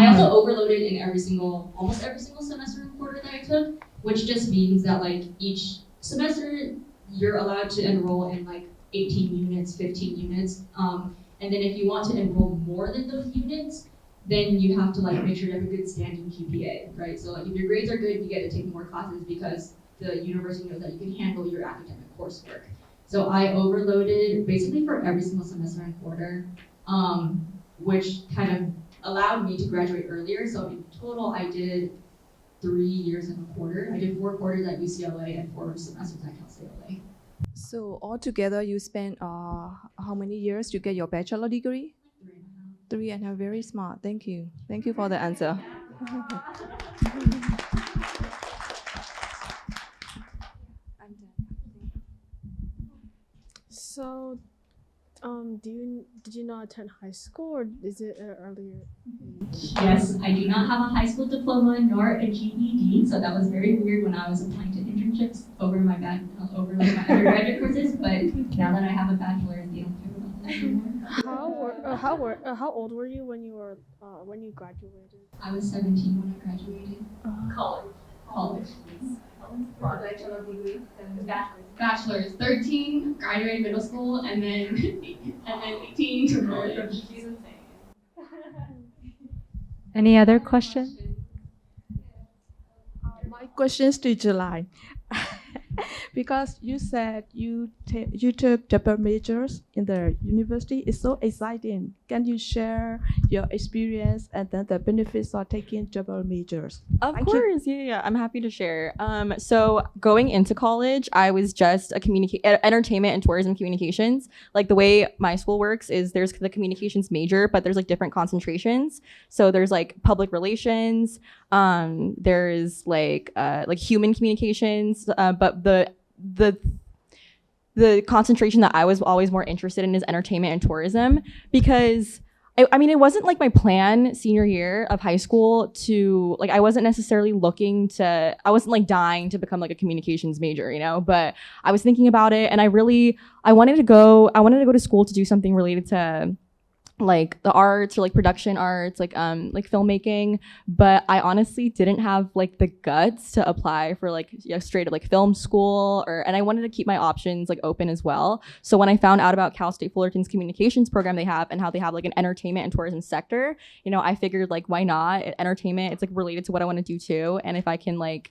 also overloaded in almost every single semester and quarter that I took, which just means that like each semester you're allowed to enroll in like 18 units, 15 units. And then if you want to enroll more than those units, then you have to like make sure you have a good standing GPA, right? So like if your grades are good, you get to take more classes because the university knows that you can handle your academic coursework. So I overloaded basically for every single semester and quarter, which kind of allowed me to graduate earlier. So in total, I did 3 years and a quarter. I did 4 quarters at UCLA and 4 semesters at Cal State LA. So altogether, you spent how many years to get your bachelor degree? 3.5. 3.5. Very smart. Thank you. Thank you for the answer. So, did you not attend high school, or is it earlier? Yes, I do not have a high school diploma nor a GED, so that was very weird when I was applying to internships over my undergraduate courses. But now that I have a bachelor's, they don't care about that anymore. How old were you when you graduated? I was 17 when I graduated. College. Bachelor degree. Bachelor's, 13, graduated middle school, and then 18 to college. Any other questions? My questions to July. Because you said you took double majors in the university. It's so exciting. Can you share your experience and then the benefits of taking double majors? Of course, yeah, I'm happy to share. So going into college, I was just entertainment and tourism communications. Like the way my school works is there's the communications major, but there's like different concentrations. So there's like public relations, there's like human communications, but the concentration that I was always more interested in is entertainment and tourism, because I mean, it wasn't like my plan senior year of high school to like, I wasn't necessarily I wasn't like dying to become like a communications major, you know, but I was thinking about it, and I wanted to go to school to do something related to like the arts or like production arts, like filmmaking, but I honestly didn't have like the guts to apply for like straight up like film school, and I wanted to keep my options like open as well. So when I found out about Cal State Fullerton's communications program they have, and how they have like an entertainment and tourism sector, you know, I figured like, why not? Entertainment, it's like related to what I want to do too, and if I can like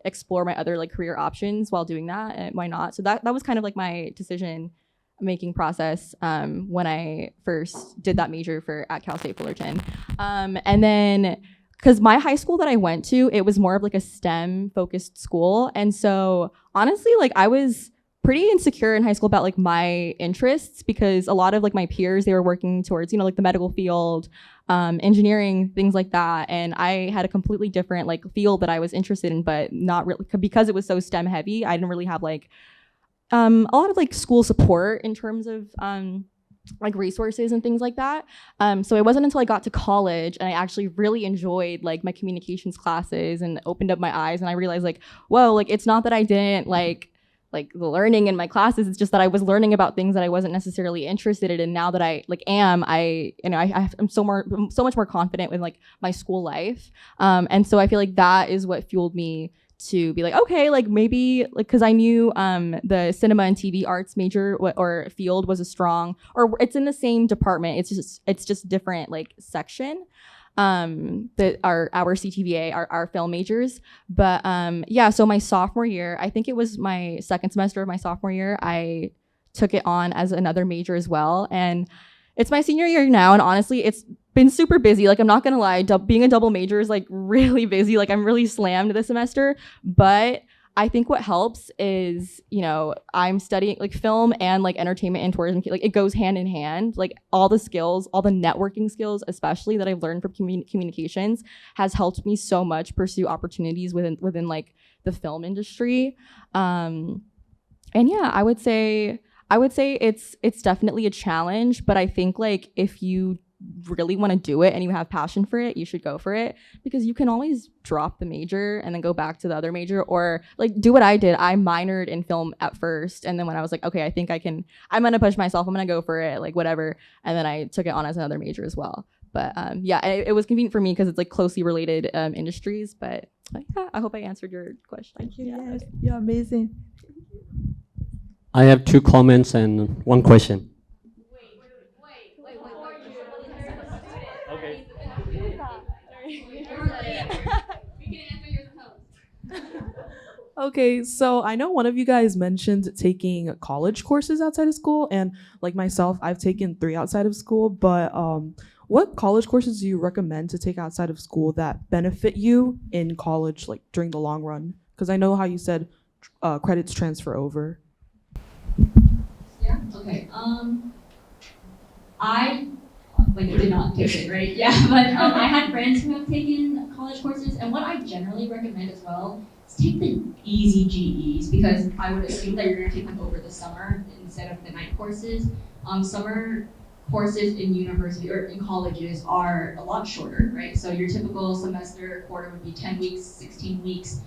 explore my other like career options while doing that, why not? So that was kind of like my decision making process when I first did that major at Cal State Fullerton. And then, because my high school that I went to, it was more of like a STEM focused school. And so honestly, like I was pretty insecure in high school about like my interests, because a lot of like my peers, they were working towards, you know, like the medical field, engineering, things like that. And I had a completely different like field that I was interested in, but not really, because it was so STEM heavy, I didn't really have like a lot of like school support in terms of like resources and things like that. So it wasn't until I got to college and I actually really enjoyed like my communications classes and opened up my eyes, and I realized like, whoa, like it's not that I didn't like the learning in my classes, it's just that I was learning about things that I wasn't necessarily interested in. And now that I'm so much more confident with like my school life. And so I feel like that is what fueled me to be like, okay, like maybe like, because I knew the cinema and TV arts major or field was a strong, or it's in the same department, it's just different like section, that our CTVA, our film majors. But yeah, so my sophomore year, I think it was my second semester of my sophomore year, I took it on as another major as well. And it's my senior year now, and honestly, it's been super busy. Like, I'm not gonna lie, being a double major is like really busy. Like, I'm really slammed this semester, but I think what helps is, you know, I'm studying like film and like entertainment and tourism. Like, it goes hand in hand. Like, all the skills, all the networking skills, especially that I've learned from communications, has helped me so much pursue opportunities within like the film industry. And yeah, I would say it's definitely a challenge, but I think like if you really want to do it and you have passion for it, you should go for it, because you can always drop the major and then go back to the other major, or like do what I did. I minored in film at first, and then when I was like, okay, I think I'm gonna push myself, I'm gonna go for it, like whatever, and then I took it on as another major as well. But yeah, it was convenient for me because it's like closely related industries. But yeah, I hope I answered your question. Thank you. Yeah, Yes, okay. you're amazing. I have 2 comments and 1 question. Okay. Okay, so I know one of you guys mentioned taking college courses outside of school, and like myself, I've taken 3 outside of school, but what college courses do you recommend to take outside of school that benefit you in college, like during the long run? Because I know how you said credits transfer over. Yeah. Okay. I did not take it, right? Yeah, but I had friends who have taken college courses, and what I generally recommend as well is take the easy GEs, because I would assume that you're going to take them over the summer instead of the night courses. Summer courses in university or in colleges are a lot shorter, right? So your typical semester quarter would be 10 weeks, 16 weeks.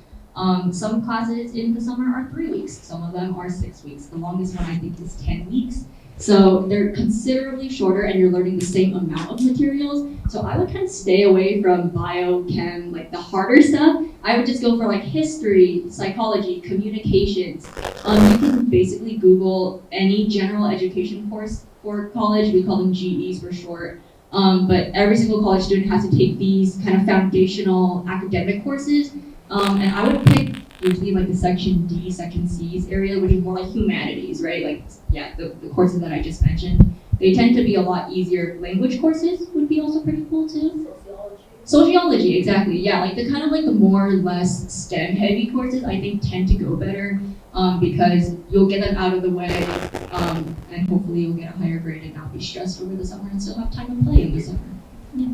Some classes in the summer are 3 weeks. Some of them are 6 weeks. The longest one I think is 10 weeks. So they're considerably shorter, and you're learning the same amount of materials. So I would kind of stay away from bio, chem, like the harder stuff. I would just go for like history, psychology, communications. You can basically Google any general education course for college. We call them GEs for short. But every single college student has to take these kind of foundational academic courses. And I would pick usually like the section D, section C's area, which is more like humanities, right? Like, yeah, the courses that I just mentioned. They tend to be a lot easier. Language courses would be also pretty cool too. Sociology, exactly. Yeah, like the kind of like the more or less STEM heavy courses I think tend to go better because you'll get them out of the way and hopefully you'll get a higher grade and not be stressed over the summer and still have time to play in the summer. Yeah.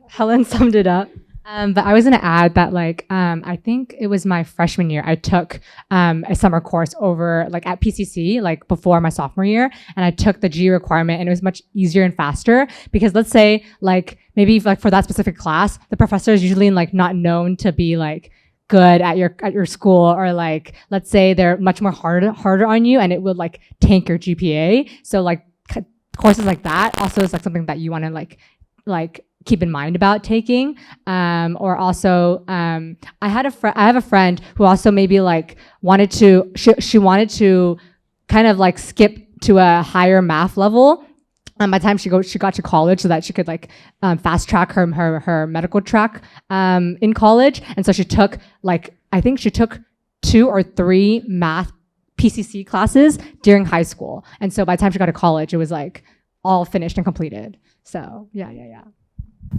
Helen summed it up. But I was going to add that, like, I think it was my freshman year, I took a summer course over, like, at PCC, like, before my sophomore year, and I took the G requirement, and it was much easier and faster, because let's say, like, maybe, like, for that specific class, the professor is usually, like, not known to be, like, good at your school, or, like, let's say they're much more harder on you, and it would, like, tank your GPA. So, like, courses like that also is, like, something that you want to, like, keep in mind about taking, or also I have a friend who also maybe like she wanted to kind of like skip to a higher math level by the time she got to college, so that she could like fast track her medical track in college. And so she took I think she took 2 or 3 math PCC classes during high school, and so by the time she got to college, it was like all finished and completed. So yeah.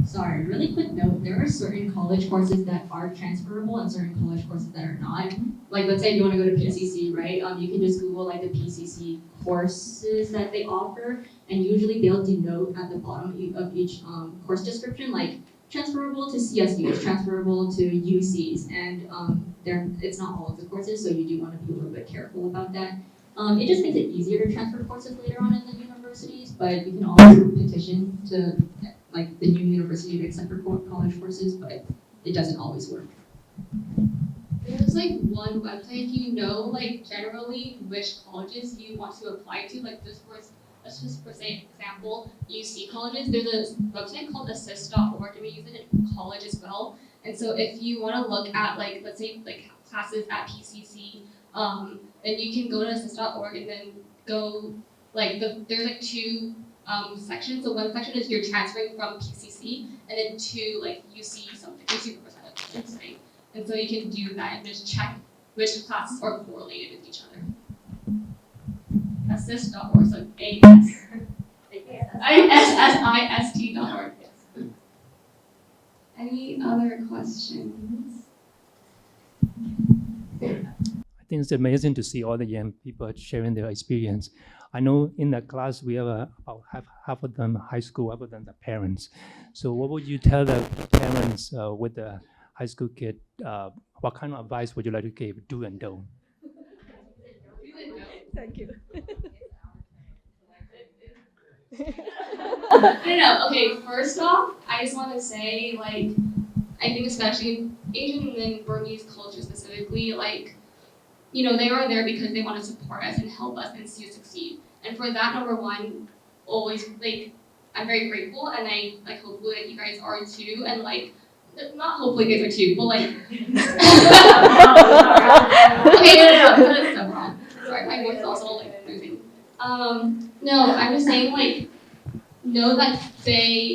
Sorry, really quick note, there are certain college courses that are transferable and certain college courses that are not. Like, let's say you want to go to PCC, right? You can just Google like the PCC courses that they offer, and usually they'll denote at the bottom of each course description, like transferable to CSUs, transferable to UCs, and it's not all of the courses, so you do want to be a little bit careful about that. It just makes it easier to transfer courses later on in the universities, but you can always petition to like the new university to accept your college courses, but it doesn't always work. There's like one website, if you know like generally which colleges you want to apply to, like let's just for example, UC colleges, there's a website called assist.org, and we use it in college as well. And so if you want to look at like, let's say like classes at PCC, then you can go to assist.org and then go like there's like 2 sections. So one section is you're transferring from PCC, and then 2 like UC something, UC representatives, right? And so you can do that and just check which classes are correlated with each other. Assist.org, so ASSIST.org. Any other questions? I think it's amazing to see all the young people sharing their experience. I know in the class we have about half of them high school, half of them the parents. So what would you tell the parents with the high school kid what kind of advice would you like to give, do and don't? Thank you. No. Okay, first off, I just want to say, like, I think especially Asian and then Burmese culture specifically, like, you know, they are there because they want to support us and help us and see us succeed. And for that, number one, always, like, I'm very grateful, and I, like, hopefully, like, you guys are too, and, like, not hopefully you guys are too, but, like, okay, no, that's wrong. Sorry, my voice is also, like, losing. No, I'm just saying, like, know that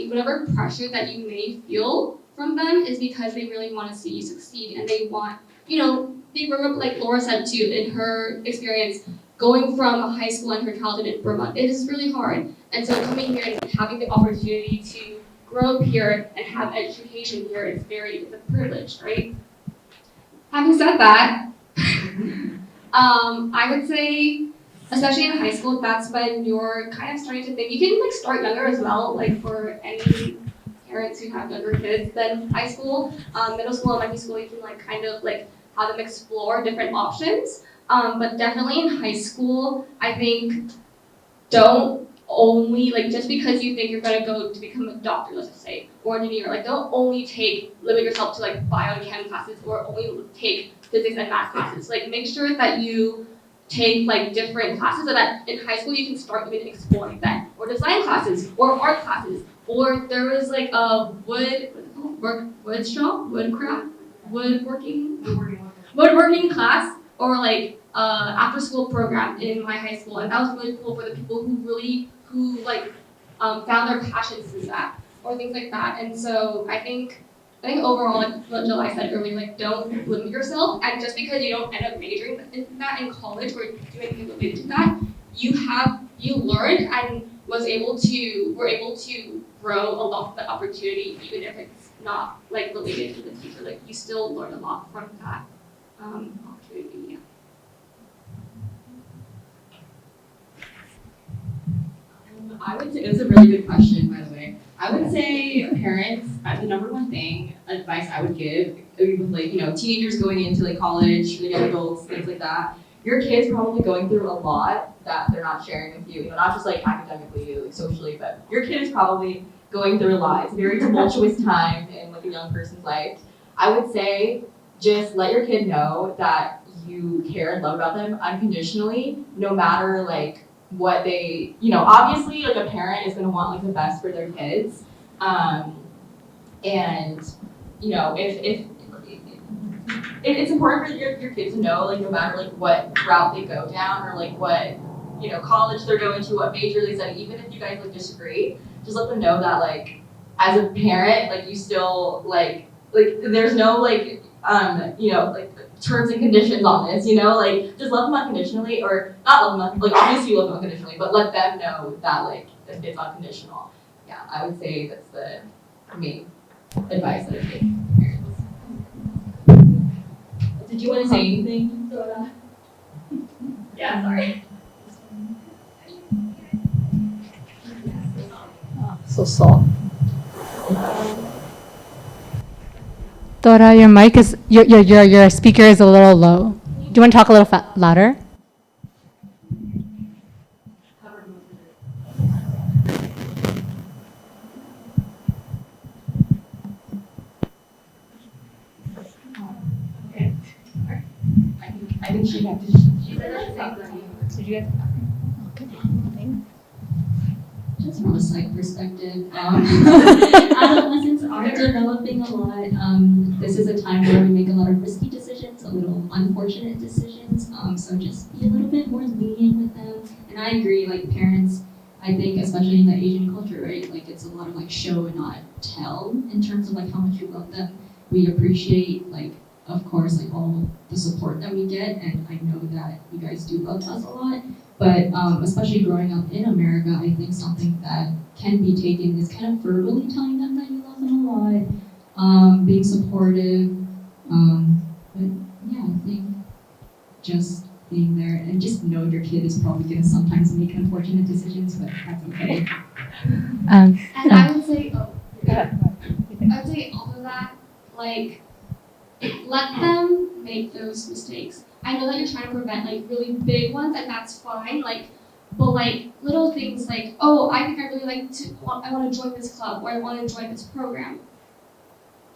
whatever pressure that you may feel from them is because they really want to see you succeed, and they want, you know, they grew up, like Laura said too, in her experience, going from high school and her childhood in Burma, it is really hard. And so coming here and having the opportunity to grow up here and have education here is it's a privilege, right? Having said that, I would say, especially in high school, that's when you're kind of starting to think, you can, like, start younger as well, like for any parents who have younger kids than high school, middle school, elementary school, you can, like, kind of, like, have them explore different options. But definitely in high school, I think don't only, like, just because you think you're gonna go to become a doctor, let's just say, or engineer, like, don't only limit yourself to, like, bio and chem classes, or only take physics and math classes. Like, make sure that you take, like, different classes so that in high school you can start even exploring that, or design classes, or art classes, or there was, like, a woodworking class, or, like, after school program in my high school, and that was really cool for the people who found their passions through that, or things like that. And so I think overall, like what July said earlier, like, don't limit yourself, and just because you don't end up majoring in that in college or doing anything related to that, you learned and were able to grow a lot from that opportunity, even if it's not, like, related to the future. Like, you still learn a lot from that opportunity. Yeah. I would say, it's a really good question, by the way. I would say parents, the number one advice I would give with, like, you know, teenagers going into, like, college, young adults, things like that. Your kid's probably going through a lot that they're not sharing with you. You know, not just, like, academically, like, socially, but your kid is probably going through a lot. It's a very tumultuous time in, like, a young person's life. I would say just let your kid know that you care and love about them unconditionally, no matter, like, what they, you know, obviously, like, a parent is going to want, like, the best for their kids, and, you know, if it's important for your kids to know, like, no matter, like, what route they go down, or, like, what, you know, college they're going to, what major they study, even if you guys, like, disagree, just let them know that, like, as a parent, like, you still, like there's no, like, you know, like, terms and conditions on this, you know, like, just love them unconditionally, or not love them, like, obviously you love them unconditionally, but let them know that, like, it's unconditional. Yeah, I would say that's the main advice that I give parents. Did you want to say anything, Dora? Yeah, sorry. So soft. Dora, your mic is, your speaker is a little low. Do you want to talk a little louder? Okay. I think she had to. She said that. Did you guys? Just from a psych perspective, adolescents are developing a lot. This is a time where we make a lot of risky decisions, a little unfortunate decisions. So just be a little bit more lenient with them. And I agree, like, parents, I think, especially in the Asian culture, right? Like, it's a lot of, like, show and not tell in terms of, like, how much we love them. We appreciate, like, of course, like, all the support that we get, and I know that you guys do love us a lot. But especially growing up in America, I think something that can be taken is kind of verbally telling them that you love them a lot, being supportive. But yeah, I think just being there and just know your kid is probably going to sometimes make unfortunate decisions, but that's okay. And I would say, off of that, like, let them make those mistakes. I know that you're trying to prevent like really big ones, and that's fine. But like little things like, oh, I think I really I want to join this club, or I want to join this program.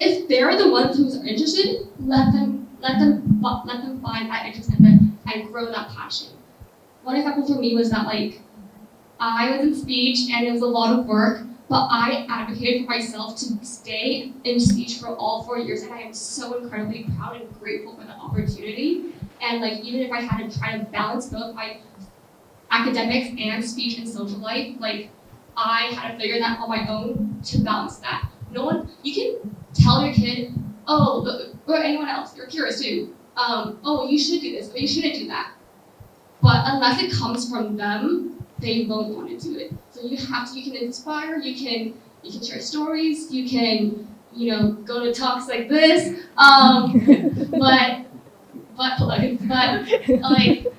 If they're the ones who are interested, let them find that interest in them and grow that passion. One example for me was that like I was in speech and it was a lot of work, but I advocated for myself to stay in speech for all 4 years, and I am so incredibly proud and grateful for the opportunity. And like even if I had to try to balance both my academics and speech and social life, like I had to figure that on my own to balance that. No one, you can tell your kid, oh, or anyone else, you're curious too, oh, you should do this, or you shouldn't do that. But unless it comes from them, they won't want to do it. So you can inspire, you can share stories, you can, go to talks like this, but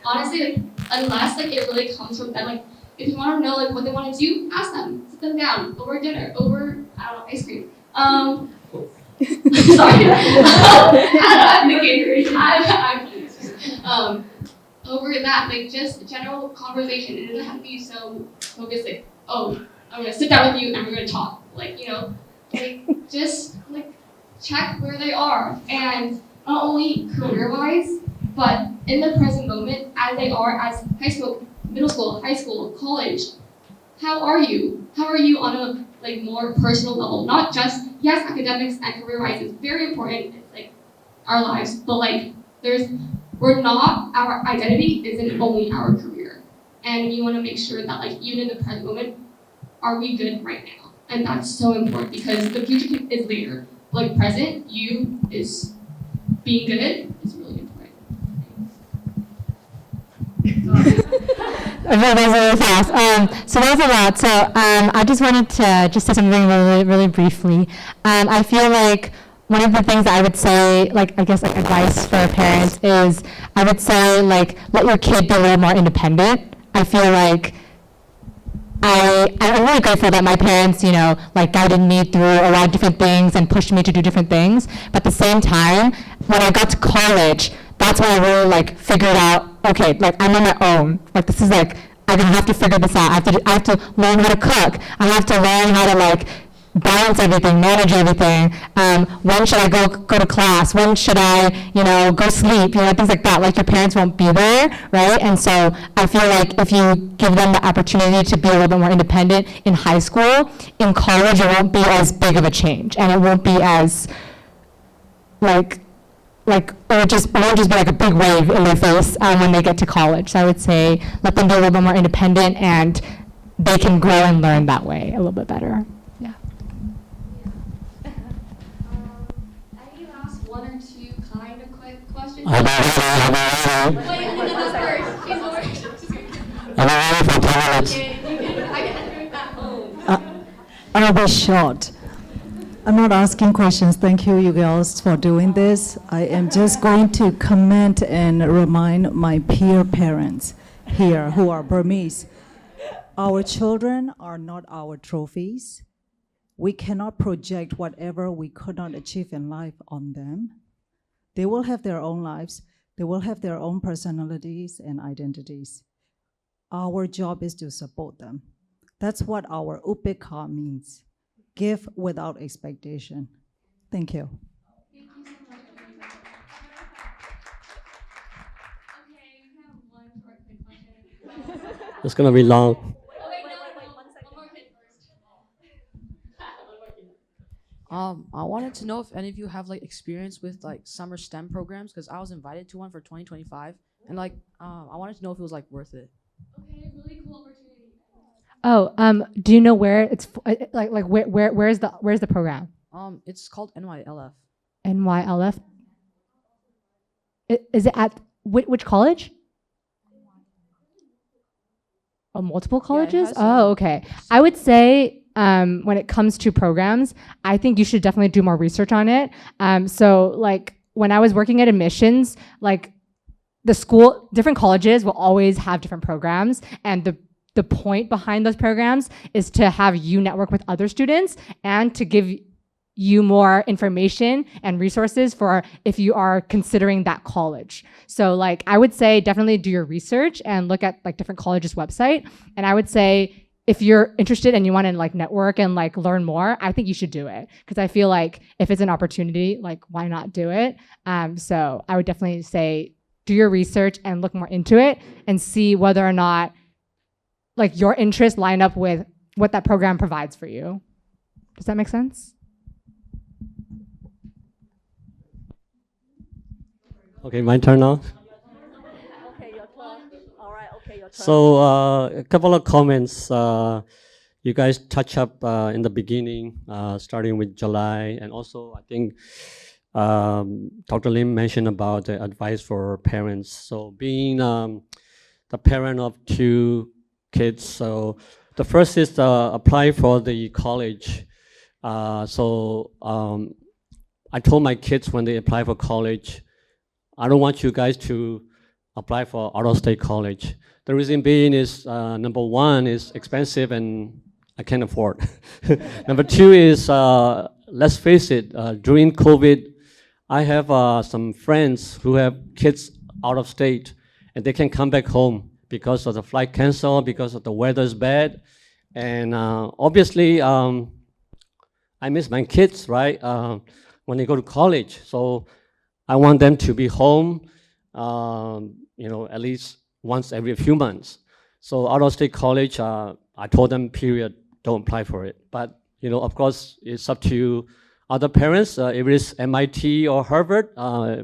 honestly, unless it really comes from them, if you want to know what they want to do, ask them, sit them down over dinner, over ice cream. Sorry, I'm thinking. Over that, just general conversation. It doesn't have to be so focused. Oh, I'm gonna sit down with you and we're gonna talk. Just check where they are, and not only career-wise, but in the present moment, as they are as high school, middle school, high school, college. How are you? How are you on a more personal level? Not just, yes, academics and career-wise is very important. It's our lives, but our identity isn't only our career, and you want to make sure that even in the present moment, are we good right now? And that's so important because the future is later. Present, you is being good is really important. Really fast. So that was a lot. So I just wanted to just say something really, really briefly. I feel like one of the things that I would say, advice for parents is, I would say, let your kid be a little more independent. I feel like I'm really grateful that my parents, guided me through a lot of different things and pushed me to do different things. But at the same time, when I got to college, that's when I really figured out, okay, I'm on my own. This is I'm gonna have to figure this out. I have to learn how to cook. I have to learn how to balance everything, manage everything. When should I go to class? When should I, go sleep? Things like that. Your parents won't be there, right? And so I feel like if you give them the opportunity to be a little bit more independent in high school, in college it won't be as big of a change, and it won't be as it won't just be a big wave in their face when they get to college. So I would say let them be a little bit more independent, and they can grow and learn that way a little bit better. One or two kind of quick questions. I'm I'll be short. I'm not asking questions. Thank you girls for doing this. I am just going to comment and remind my peer parents here who are Burmese. Our children are not our trophies. We cannot project whatever we could not achieve in life on them. They will have their own lives. They will have their own personalities and identities. Our job is to support them. That's what our upeka means. Give without expectation. Thank you. Thank you so much. Okay, we have one short quick question. It's gonna be long. I wanted to know if any of you have experience with summer STEM programs, because I was invited to one for 2025, and I wanted to know if it was worth it. Okay, really cool opportunity. Oh, do you know where it's where's the program? It's called NYLF. NYLF. Is it at which college? Oh, multiple colleges? Oh, okay. I would say when it comes to programs, I think you should definitely do more research on it. So when I was working at admissions, the school, different colleges will always have different programs, and the point behind those programs is to have you network with other students and to give you more information and resources for if you are considering that college. So like I would say definitely do your research and look at like different colleges' website. And I would say if you're interested and you want to like network and like learn more, I think you should do it. Because I feel like if it's an opportunity, like why not do it? So I would definitely say do your research and look more into it and see whether or not like your interests line up with what that program provides for you. Does that make sense? Okay, my turn now. Okay, your turn. All right, okay, your turn. So a couple of comments. You guys touch up in the beginning, starting with July, and also I think Dr. Lim mentioned about the advice for parents. So being the parent of 2 kids, so the first is apply for the college. I told my kids when they apply for college, I don't want you guys to apply for out-of-state college. The reason being is, number 1 is expensive and I can't afford. Number 2 is, let's face it, during COVID, I have some friends who have kids out of state and they can come back home because of the flight cancel, because of the weather's bad. And obviously, I miss my kids, right, when they go to college. So I want them to be home, at least once every few months. So out-of-state college, I told them, period, don't apply for it. But, of course, it's up to other parents. If it is MIT or Harvard,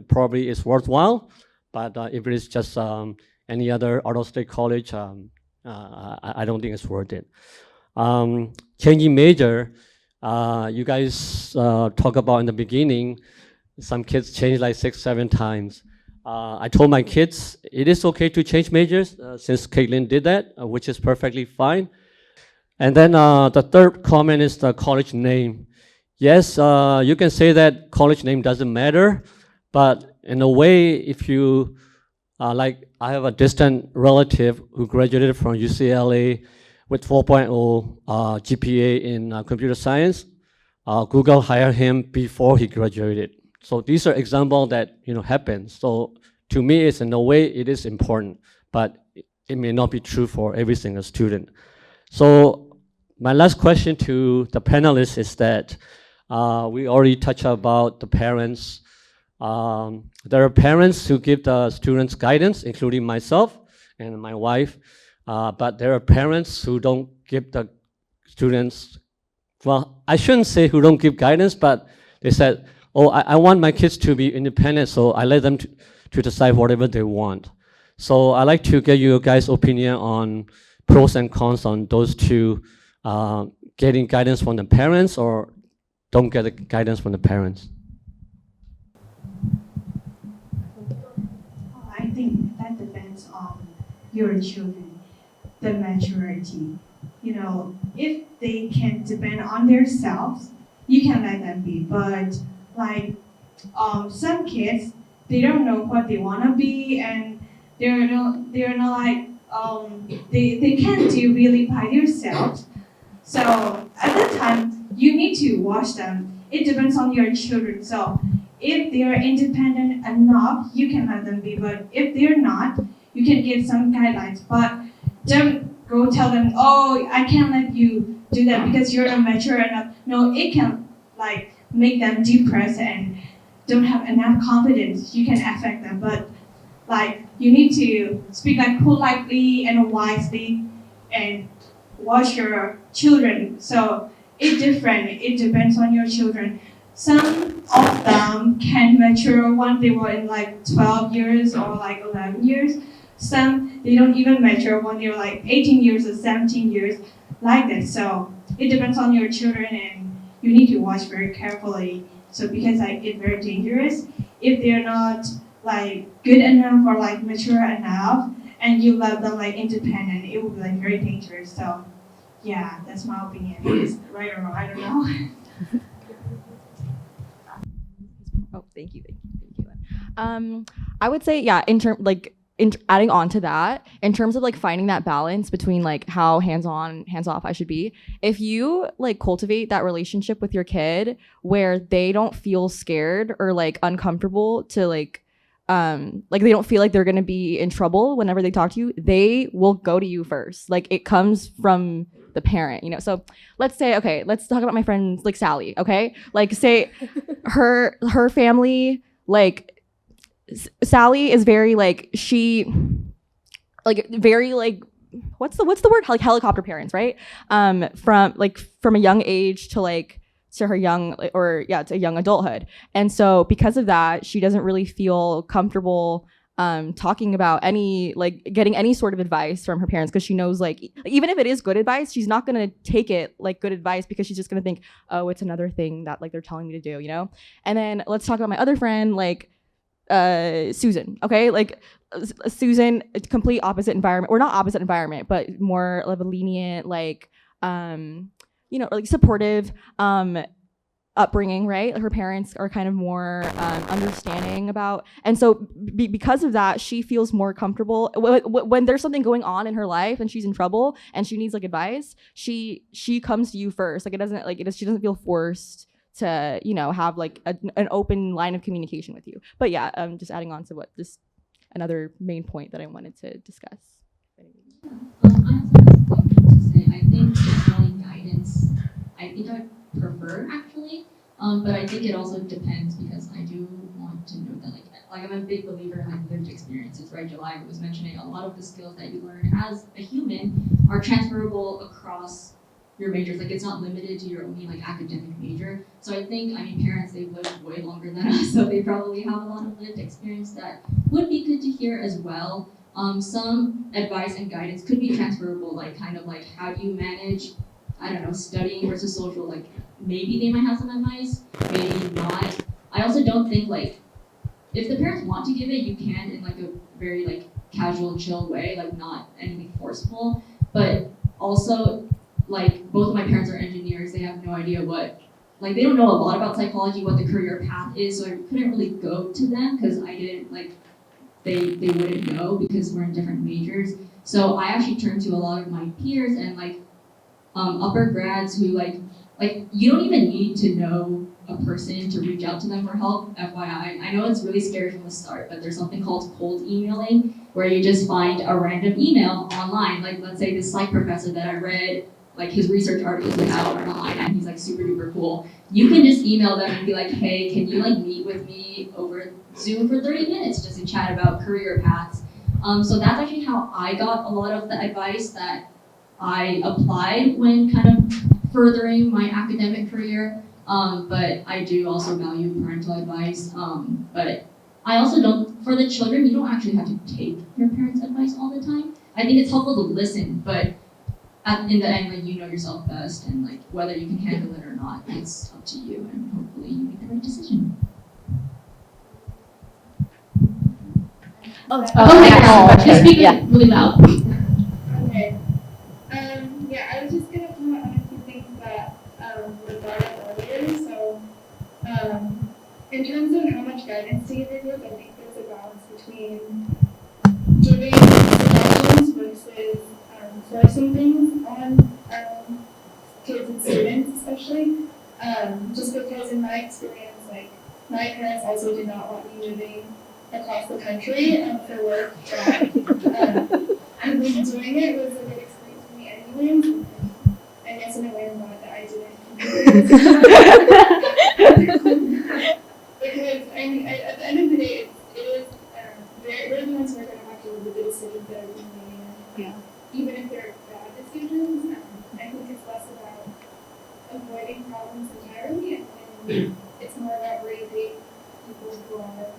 probably it's worthwhile. But if it is just any other out-of-state college, I don't think it's worth it. Changing major, you guys talk about in the beginning, some kids change like 6, 7 times. I told my kids it is okay to change majors since Caitlin did that, which is perfectly fine. And then the third comment is the college name. Yes, you can say that college name doesn't matter, but in a way, if you, like I have a distant relative who graduated from UCLA with 4.0 GPA in computer science. Google hired him before he graduated. So these are examples that happen. So to me, it's in a way it is important, but it may not be true for every single student. So my last question to the panelists is that we already touched about the parents. There are parents who give the students guidance, including myself and my wife, but there are parents who don't give the students, well, I shouldn't say who don't give guidance, but they said, oh, I want my kids to be independent, so I let them to decide whatever they want. So I'd like to get you guys' opinion on pros and cons on those two, getting guidance from the parents or don't get the guidance from the parents. I think that depends on your children, the maturity. If they can depend on themselves, you can let them be. But like some kids, they don't know what they want to be, and they're not like they can't do really by themselves. So at that time, you need to watch them. It depends on your children. So if they are independent enough, you can let them be. But if they're not, you can give some guidelines. But don't go tell them, oh, I can't let you do that because you're not mature enough. No, it can like make them depressed and don't have enough confidence. You can affect them. But like you need to speak like politely and wisely and watch your children. So it's different. It depends on your children. Some of them can mature when they were in like 12 years or like 11 years. Some, they don't even mature when they're like 18 years or 17 years, like that. So it depends on your children and you need to watch very carefully. So because like it's very dangerous if they're not like good enough or like mature enough and you let them like independent, it will be like very dangerous. So yeah, that's my opinion. It's right or wrong, I don't know. Oh, thank you. I would say, yeah, adding on to that, in terms of like finding that balance between like how hands-on, hands-off I should be, if you like cultivate that relationship with your kid where they don't feel scared or like uncomfortable to like they don't feel like they're gonna be in trouble whenever they talk to you, they will go to you first. Like it comes from the parent, you know. So let's say, okay, let's talk about my friend like Sally, okay? Like say her family, like Sally is very like very like what's the word? Like helicopter parents, right? From a young age to like to her young to young adulthood. And so because of that, she doesn't really feel comfortable talking about getting any sort of advice from her parents, because she knows like even if it is good advice, she's not gonna take it like good advice, because she's just gonna think, oh, it's another thing that like they're telling me to do, you know? And then let's talk about my other friend, like Susan, okay? Like Susan, complete opposite environment, or not opposite environment, but more of a lenient, like like supportive upbringing, right? Her parents are kind of more understanding about, and so because of that, she feels more comfortable when there's something going on in her life and she's in trouble and she needs like advice. She comes to you first. Like she doesn't feel forced to have like an open line of communication with you. But yeah, just adding on to another main point that I wanted to discuss. I think generally guidance, I prefer actually, but I think it also depends, because I do want to know that like I'm a big believer in like lived experiences, right? July was mentioning a lot of the skills that you learn as a human are transferable across your majors. Like it's not limited to your only like academic major. So I think, parents, they've lived way longer than us, so they probably have a lot of lived experience that would be good to hear as well. Some advice and guidance could be transferable, like kind of like how do you manage, I don't know, studying versus social, like maybe they might have some advice, maybe not. I also don't think like, if the parents want to give it, you can in like a very like casual, chill way, like not anything forceful. But also, like both of my parents are engineers, they have no idea they don't know a lot about psychology, what the career path is, so I couldn't really go to them because I didn't like, they wouldn't know because we're in different majors. So I actually turned to a lot of my peers and like upper grads who like you don't even need to know a person to reach out to them for help, FYI. I know it's really scary from the start, but there's something called cold emailing, where you just find a random email online. Like let's say this psych professor that I read like his research articles out online and he's like super duper cool. You can just email them and be like, hey, can you like meet with me over Zoom for 30 minutes just to chat about career paths? So that's actually how I got a lot of the advice that I applied when kind of furthering my academic career. But I do also value parental advice. But I also don't, for the children, you don't actually have to take your parents' advice all the time. I think it's helpful to listen, but in the end, like, you know yourself best, and like whether you can handle it or not, it's up to you, and hopefully you make the right decision. Just speak really loud. Okay. I was just gonna comment on a few things that were brought up earlier. So, in terms of how much guidance to give your group, I think there's a balance between giving suggestions versus forcing things on kids and students, especially. Just because in my experience, like my parents also did not want me moving across the country for work. I think doing it was a good experience for me anyways. I guess in a way I'm glad that I didn't. Because at the end of the day, it is they're the ones who are going to have to live with the decisions that are being made. Yeah. Even if they're bad decisions, I think it's less about avoiding problems entirely, and it's more about raising people who are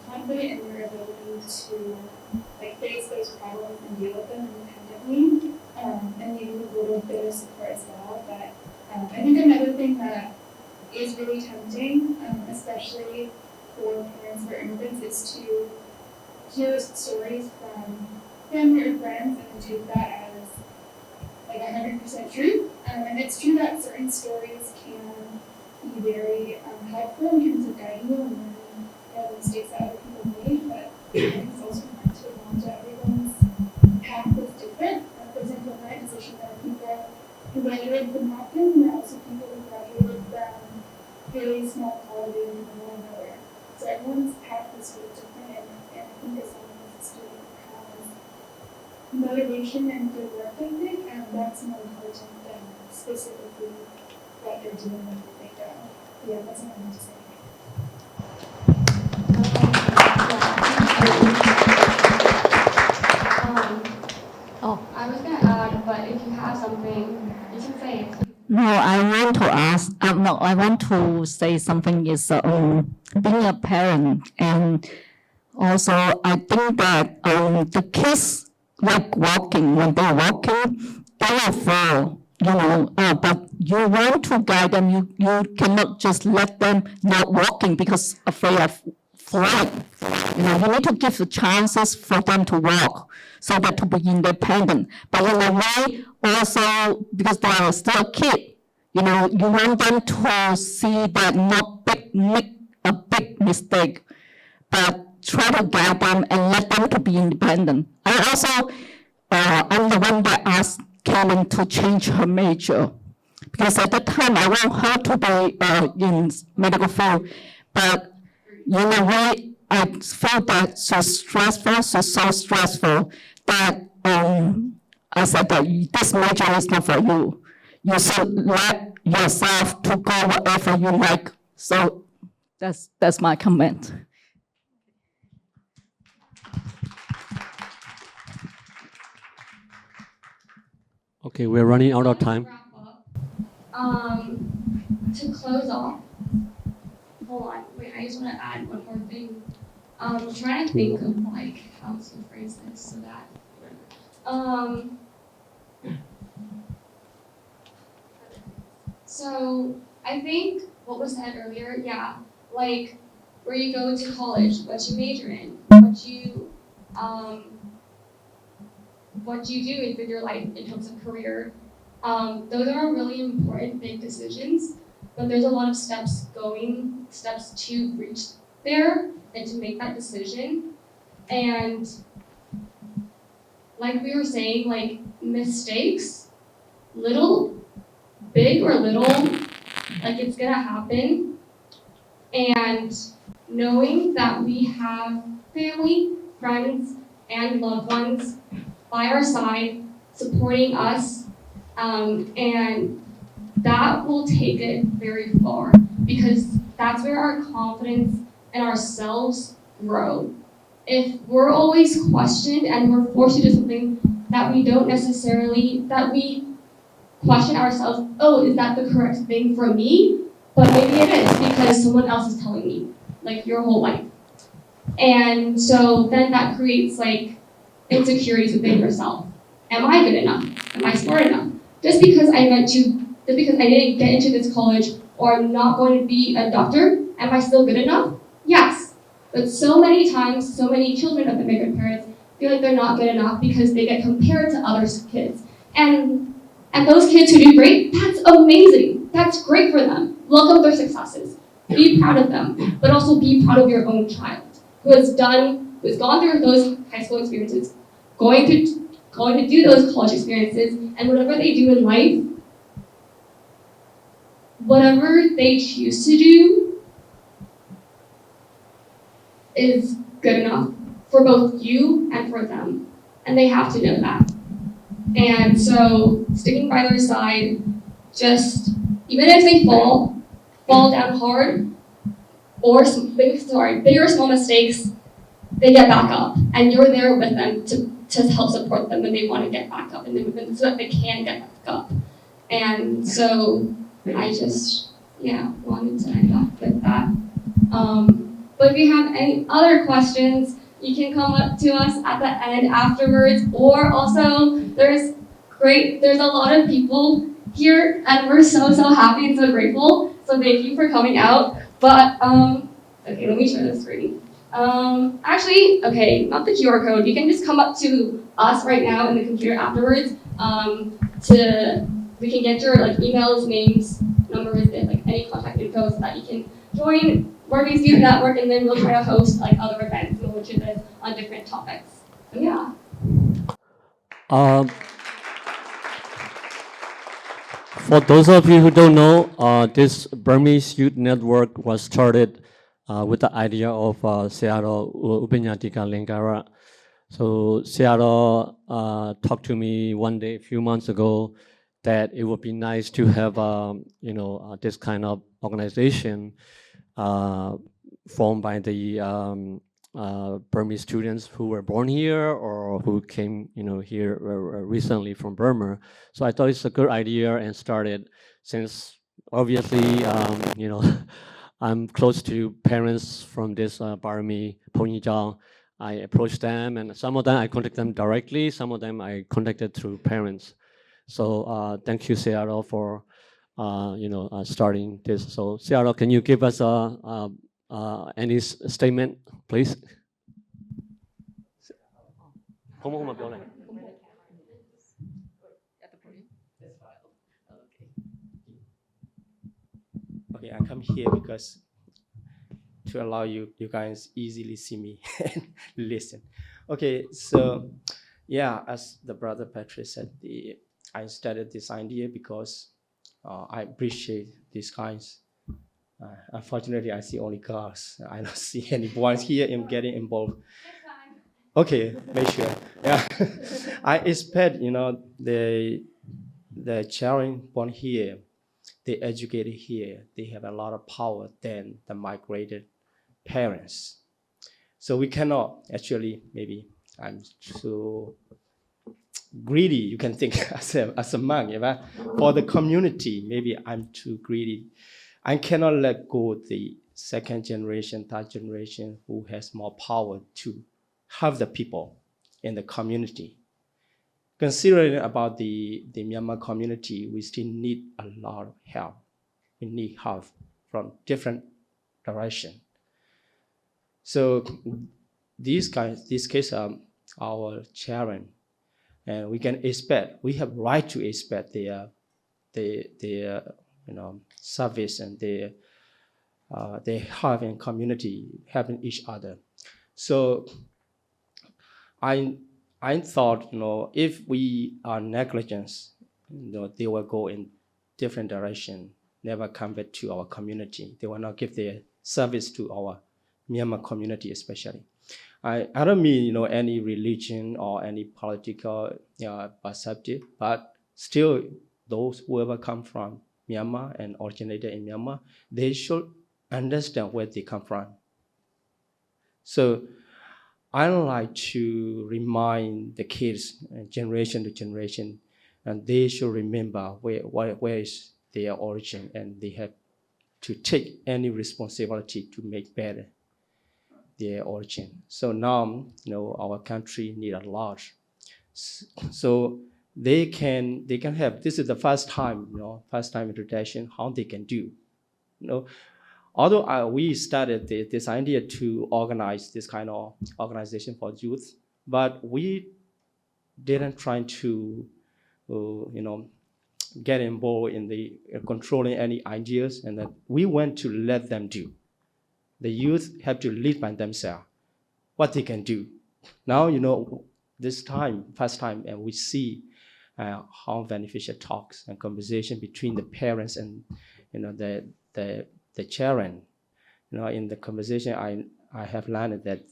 confident in their ability to like face those problems and deal with them independently, and maybe with a little bit of support as well. But I think another thing that is really tempting, especially for parents or immigrants, is to hear stories from family or friends and take that as like 100% true. And it's true that certain stories can be very helpful in terms of guiding you and learning the mistakes that other people made, but I think it's also important to decision. There are people who graduated from Hopkins, and there are also people who graduated from really small colleges in the middle of nowhere. So everyone's path is really different, and I think as long as a student has motivation and good work ethic, and that's more important than specifically what they're doing when they go. Yeah, that's what I want to say. I was gonna add, but if you have something, you can say it. No, I want to ask. No, I want to say something is being a parent, and also I think that the kids like walking. When they're walking, they will fall. But you want to guide them. You cannot just let them not walking because afraid of falling. You need to give the chances for them to walk so that to be independent. But in a way, also because they are still a kid, you want them to see that not make a big mistake, but try to guide them and let them to be independent. I also, I'm the one that asked Karen to change her major because at that time I want her to be in medical field, but in a way I feel that she's so stressful that I said that this major is not for you. You should let yourself to go wherever you like. So that's my comment. Okay, we're running out of time. To close off, hold on, wait, I just want to add one more thing. I'm trying to think of like how to phrase this so that, so I think what was said earlier, yeah, like where you go to college, what you major in, what you do with your life in terms of career. Those are really important big decisions, but there's a lot of steps to reach there and to make that decision. And like we were saying, like mistakes, big or little, like it's gonna happen. And knowing that we have family, friends, and loved ones by our side, supporting us, and that will take it very far because that's where our confidence in ourselves grow. If we're always questioned and we're forced to do something that we question ourselves, oh, is that the correct thing for me? But maybe it is because someone else is telling me, like your whole life. And so then that creates like insecurities within yourself. Am I good enough? Am I smart enough? Just because I didn't get into this college or I'm not going to be a doctor, am I still good enough? Yes. But so many times, so many children of immigrant parents feel like they're not good enough because they get compared to other kids. And those kids who do great, that's amazing. That's great for them. Welcome their successes. Be proud of them, but also be proud of your own child who has gone through those high school experiences, going to do those college experiences, and whatever they do in life, whatever they choose to do is good enough for both you and for them. And they have to know that. And so sticking by their side, just even if they fall down hard, or big or small mistakes, they get back up. And you're there with them to help support them when they want to get back up and so that they can get back up. And so I just, wanted to end up with that. But if you have any other questions, you can come up to us at the end afterwards, or also there's a lot of people here and we're so happy and so grateful. So thank you for coming out. But, okay, let me share the screen. Actually, okay, not the QR code. You can just come up to us right now in the computer afterwards. We can get your emails, names, numbers, and any contact info so that you can join Burmese Youth Network, and then we'll try to host other events which is on different topics. So yeah. For those of you who don't know, this Burmese Youth Network was started with the idea of Seattle Upenyatika Lingara. So Seattle talked to me one day, a few months ago, that it would be nice to have, this kind of organization formed by the Burmese students who were born here or who came, here recently from Burma. So I thought it's a good idea and started since obviously, I'm close to parents from this Burmese Ponyjal. I approached them, and some of them I contacted them directly. Some of them I contacted through parents. So thank you, Seattle, for starting this. So Seattle, can you give us any statement, please? Okay, I come here because to allow you guys easily see me and listen. Okay, so yeah, as the brother Patrick said, I started this idea because I appreciate these kinds. Unfortunately, I see only girls. I don't see any boys here in getting involved. Okay, make sure. Yeah, I expect the children born here, they educated here, they have a lot of power than the migrated parents. So we cannot actually, maybe I'm so greedy, you can think as a monk, right? For the community, maybe I'm too greedy. I cannot let go the second generation, third generation who has more power to have the people in the community. Considering about the Myanmar community, we still need a lot of help. We need help from different directions. So these cases are our children, and we can expect, we have right to expect their service and their help in community, helping each other. So I thought, if we are negligent, they will go in different direction, never come back to our community. They will not give their service to our Myanmar community, especially. I don't mean, any religion or any political perspective, but still, those whoever come from Myanmar and originated in Myanmar, they should understand where they come from. So I like to remind the kids, generation to generation, and they should remember where is their origin, and they have to take any responsibility to make better their origin. So now, our country need a lot. So they can have, this is the first time introduction, how they can do. Although we started this idea to organize this kind of organization for youth, but we didn't try to, get involved in the controlling any ideas, and that we want to let them do. The youth have to lead by themselves what they can do. Now, this time, first time, and we see how beneficial talks and conversation between the parents and the children. In the conversation, I have learned that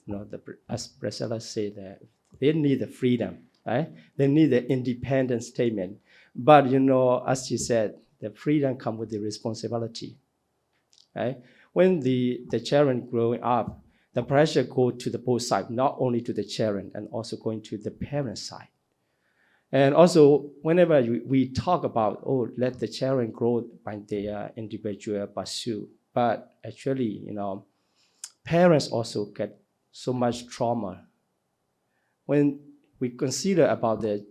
as Priscilla said, that they need the freedom, right? They need the independent statement. But as she said, the freedom comes with the responsibility, right? When the children growing up, the pressure goes to the both sides, not only to the children and also going to the parent side. And also, whenever we talk about, let the children grow by their individual pursuit, but actually, parents also get so much trauma. When we consider about the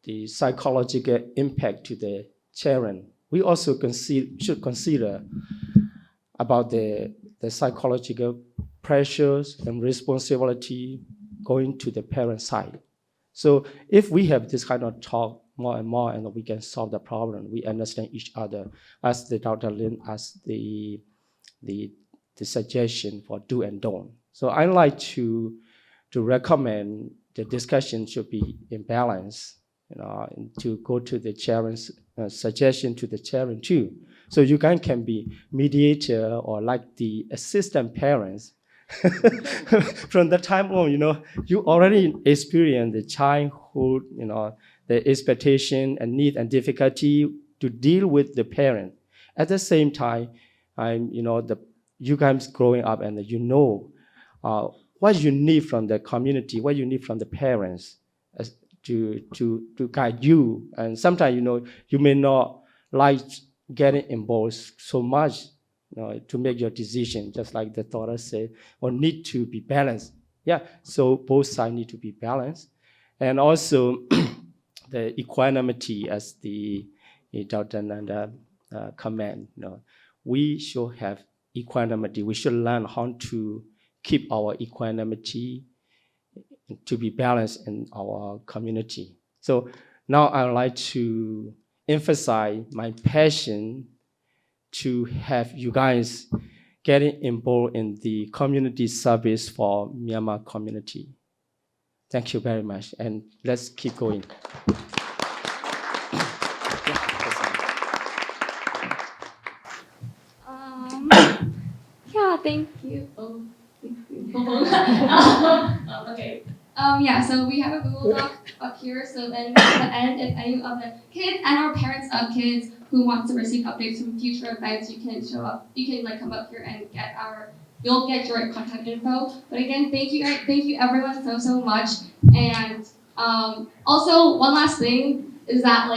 the psychological impact to the children, we also should consider about the psychological pressures and responsibility going to the parent side. So if we have this kind of talk more and more, and we can solve the problem, we understand each other, as the Dr. Lin asked the suggestion for do and don't. So I like to recommend the discussion should be in balance. and to go to the children's suggestion to the children too. So you guys can be mediator or like the assistant parents. From that time on, you already experience the childhood, the expectation and need and difficulty to deal with the parent. At the same time, you guys growing up and what you need from the community, what you need from the parents to guide you. And sometimes, you may not like getting involved so much to make your decision, just like the daughter said, or need to be balanced. Yeah, so both sides need to be balanced. And also the equanimity, as the Dr. Nanda comment, we should have equanimity. We should learn how to keep our equanimity to be balanced in our community. So now I would like to emphasize my passion to have you guys getting involved in the community service for Myanmar community. Thank you very much, and let's keep going. Yeah, thank you. Okay. Yeah, so we have a Google Doc up here, so then at the end, if any of the kids and our parents of kids who want to receive updates from future events, you can show up, you can come up here and you'll get your contact info. But again, thank you everyone so much. And also one last thing is that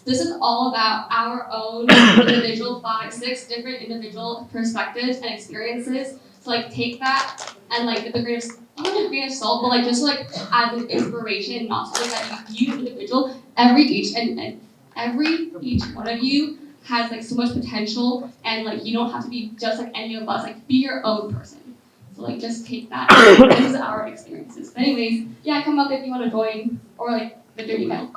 this is all about our own individual 5-6 different individual perspectives and experiences. So take that and with a grain of grain of salt, but just as an inspiration, not to look at you individual. Each one of you has so much potential, and you don't have to be just like any of us. Be your own person. So just take that. This is our experiences. But anyways, yeah, come up if you want to join, or with your email.